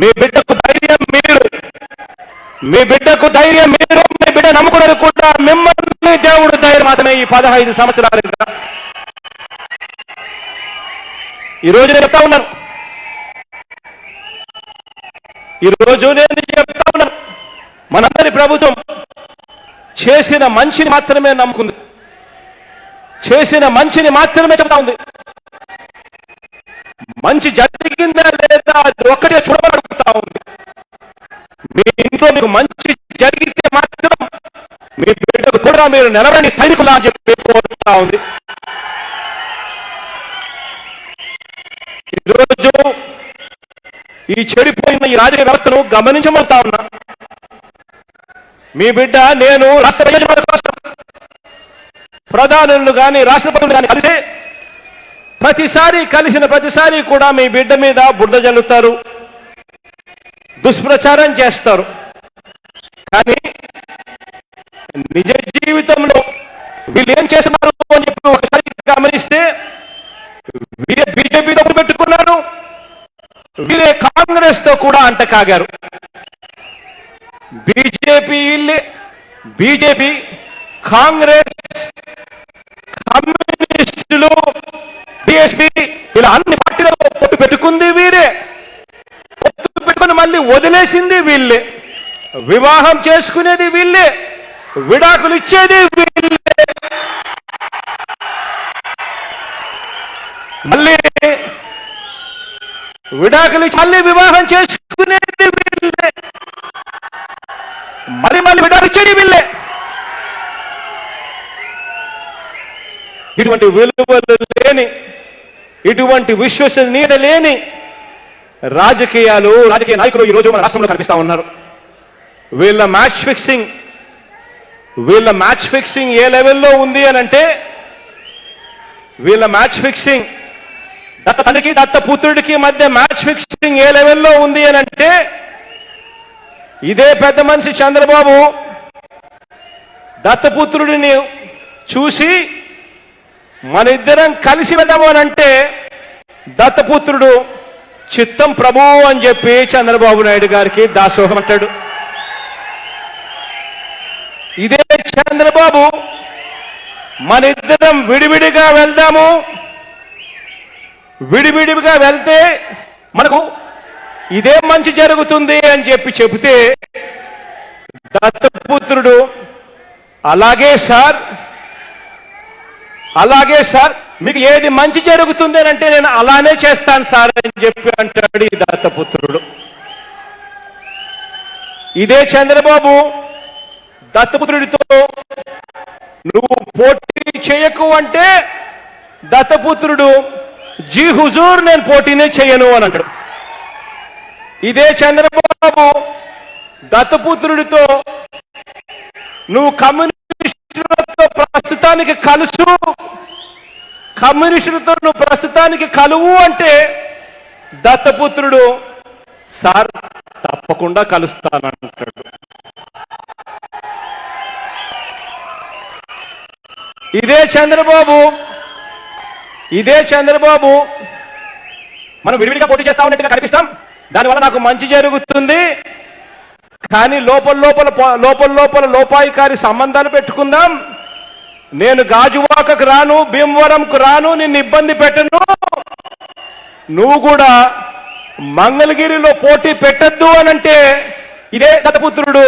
K: మీ బిడ్డకు ధైర్యం మీరు, మీ బిడ్డకు ధైర్యం మీరు, మీ బిడ్డ నమ్ముకున్నారు కూడా మిమ్మల్ని దేవుడు ధైర్యం మాత్రమే ఈ 15 సంవత్సరాలుగా. ఈరోజు నేను చెప్తా ఉన్నాను, మనందరి ప్రభుత్వం చేసిన మంచిని మాత్రమే నమ్ముకుంది, చేసిన మంచిని మాత్రమే చెప్తా ఉంది. మంచి జరిగిందా లేదా అది ఒక్కటే చూడమని అడుగుతా ఉంది. మీ ఇంట్లో మీకు మంచి జరిగితే మాత్రం మీ బిడ్డకు కూడా మీరు నిలబడి సైనికులా అని చెప్పి కోరుతా ఉంది. ఈరోజు ఈ చెడిపోయిన ఈ రాజకీయ వ్యవస్థను గమనించమవుతా ఉన్నా. మీ బిడ్డ నేను రాష్ట్ర ప్రయోజనాల కోసం ప్రధానులు కానీ రాష్ట్రపతులు కానీ కలిసి కలిసిన ప్రతిసారి కూడా మీ బిడ్డ మీద బురద జల్లుతారు, దుష్ప్రచారం చేస్తారు. కానీ నిజ జీవితంలో వీళ్ళు ఏం చేస్తున్నారు అని చెప్పి ఒకసారి గమనిస్తే వీరే బీజేపీతో పెట్టుకున్నారు, వీరే కాంగ్రెస్ తో కూడా అంటకాగారు. బీజేపీ, కాంగ్రెస్, కమ్యూనిస్టులు, బీఎస్పీ ఇలా అన్ని పార్టీలకు పొత్తు పెట్టుకుంది వీరే, పొత్తు పెట్టుకుని మళ్ళీ వదిలేసింది వీళ్ళే, వివాహం చేసుకునేది వీళ్ళే, విడాకులు ఇచ్చేది వీళ్ళే, మళ్ళీ విడాకులు ఇచ్చి మళ్ళీ వివాహం చేసుకునేది వీళ్ళే, మళ్ళీ విడాకులు ఇచ్చేది వీళ్ళే. ఇటువంటి విలువలు లేని, ఇటువంటి విశ్వసనీయత లేని రాజకీయ నాయకులు ఈరోజు మన రాష్ట్రంలో కనిపిస్తా ఉన్నారు. వీళ్ళ మ్యాచ్ ఫిక్సింగ్ ఏ లెవెల్లో ఉంది అని అంటే, వీళ్ళ మ్యాచ్ ఫిక్సింగ్ దత్త తండ్రికి దత్త పుత్రుడికి మధ్య మ్యాచ్ ఫిక్సింగ్ ఏ లెవెల్లో ఉంది అని అంటే, ఇదే పెద్ద మనిషి చంద్రబాబు దత్తపుత్రుడిని చూసి మన ఇద్దరం కలిసి వెళ్దాము అని అంటే, దత్తపుత్రుడు చిత్తం ప్రభువు అని చెప్పి చంద్రబాబు నాయుడు గారికి దాసోహం అంటాడు. ఇదే చంద్రబాబు మన ఇద్దరం విడివిడిగా వెళ్దాము, విడివిడిగా వెళ్తే మనకు ఇదే మంచి జరుగుతుంది అని చెప్పి చెబితే, దత్తపుత్రుడు అలాగే సార్ మీకు ఏది మంచి జరుగుతుంది అని అంటే నేను అలానే చేస్తాను సార్ అని చెప్పి అంటాడు ఈ దత్తపుత్రుడు. ఇదే చంద్రబాబు దత్తపుత్రుడితో నువ్వు పోటీ చేయకు అంటే, దత్తపుత్రుడు జీ హుజూర్ నేను పోటీనే చేయను అని అంటాడు. ఇదే చంద్రబాబు దత్తపుత్రుడితో నువ్వు కమ్యూనిస్టులతో ప్రస్తుతానికి కమ్యూనిస్టులతో నువ్వు ప్రస్తుతానికి కలువు అంటే, దత్తపుత్రుడు సార్ తప్పకుండా కలుస్తానంటాడు. ఇదే చంద్రబాబు మనం విడివిడిగా పోటీ చేస్తా ఉన్నట్టుగా కనిపిస్తాం, దానివల్ల నాకు మంచి జరుగుతుంది, కానీ లోపల లోపాయికారి సంబంధాలు పెట్టుకుందాం, నేను గాజువాకకు రాను, భీమవరంకు రాను, నిన్ను ఇబ్బంది పెట్టను, నువ్వు కూడా మంగళగిరిలో పోటీ పెట్టద్దు అనంటే, ఇదే దత్తపుత్రుడు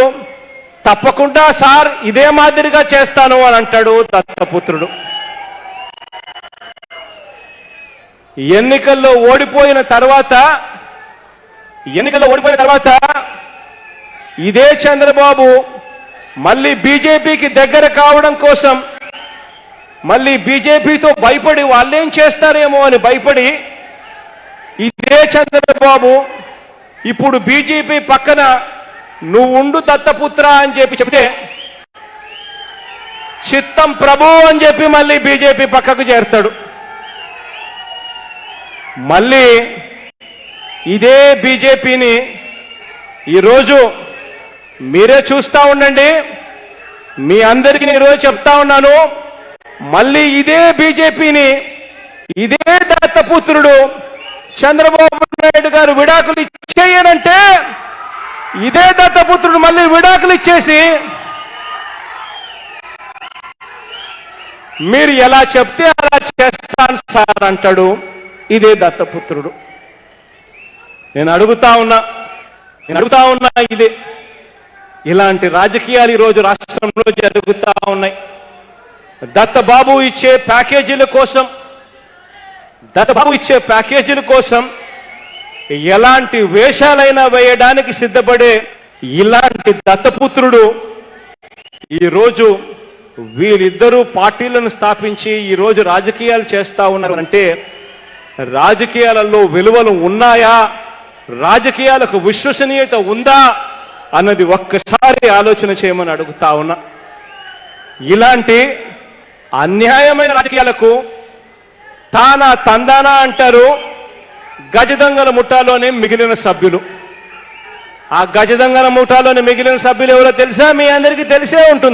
K: తప్పకుండా సార్ ఇదే మాదిరిగా చేస్తాను అని అంటాడు దత్తపుత్రుడు. ఎన్నికల్లో ఓడిపోయిన తర్వాత ఇదే చంద్రబాబు మళ్ళీ బీజేపీకి దగ్గర కావడం కోసం, మళ్ళీ బీజేపీతో భయపడి వాళ్ళేం చేస్తారేమో అని భయపడి, ఇదే చంద్రబాబు ఇప్పుడు బీజేపీ పక్కన నువ్వు ఉండు దత్తపుత్ర అని చెప్పి చెప్తే, చిత్తం ప్రభు అని చెప్పి మళ్ళీ బీజేపీ పక్కకు చేరుతాడు. మళ్ళీ ఇదే బీజేపీని ఈరోజు మీరే చూస్తా ఉండండి, మీ అందరికీ ఈరోజు చెప్తా ఉన్నాను, మళ్ళీ ఇదే బీజేపీని ఇదే దత్తపుత్రుడు చంద్రబాబు నాయుడు గారు విడాకులు ఇచ్చేయనంటే, ఇదే దత్తపుత్రుడు మళ్ళీ విడాకులు ఇచ్చేసి మీరు ఎలా చెప్తే అలా చేస్తాను సార్ అంటాడు ఇదే దత్తపుత్రుడు. నేను అడుగుతా ఉన్నా ఇదే ఇలాంటి రాజకీయాలు ఈరోజు రాష్ట్రంలో జరుగుతూ ఉన్నాయి. దత్తబాబు ఇచ్చే ప్యాకేజీల కోసం ఎలాంటి వేషాలైనా వేయడానికి సిద్ధపడే ఇలాంటి దత్తపుత్రుడు ఈరోజు వీళ్ళిద్దరూ పార్టీలను స్థాపించి ఈరోజు రాజకీయాలు చేస్తా ఉన్నారు అంటే, రాజకీయాలలో విలువలు ఉన్నాయా, రాజకీయాలకు విశ్వసనీయత ఉందా అన్నది ఒక్కసారి ఆలోచన చేయమని అడుగుతా ఉన్నా. ఇలాంటి అన్యాయమైన రాజకీయాలకు తందానా అంటారు గజదొంగల ముఠాలోని మిగిలిన సభ్యులు. ఆ గజదొంగల ముఠాలోని మిగిలిన సభ్యులు ఎవరో తెలుసా? మీ అందరికీ తెలిసే ఉంటుంది.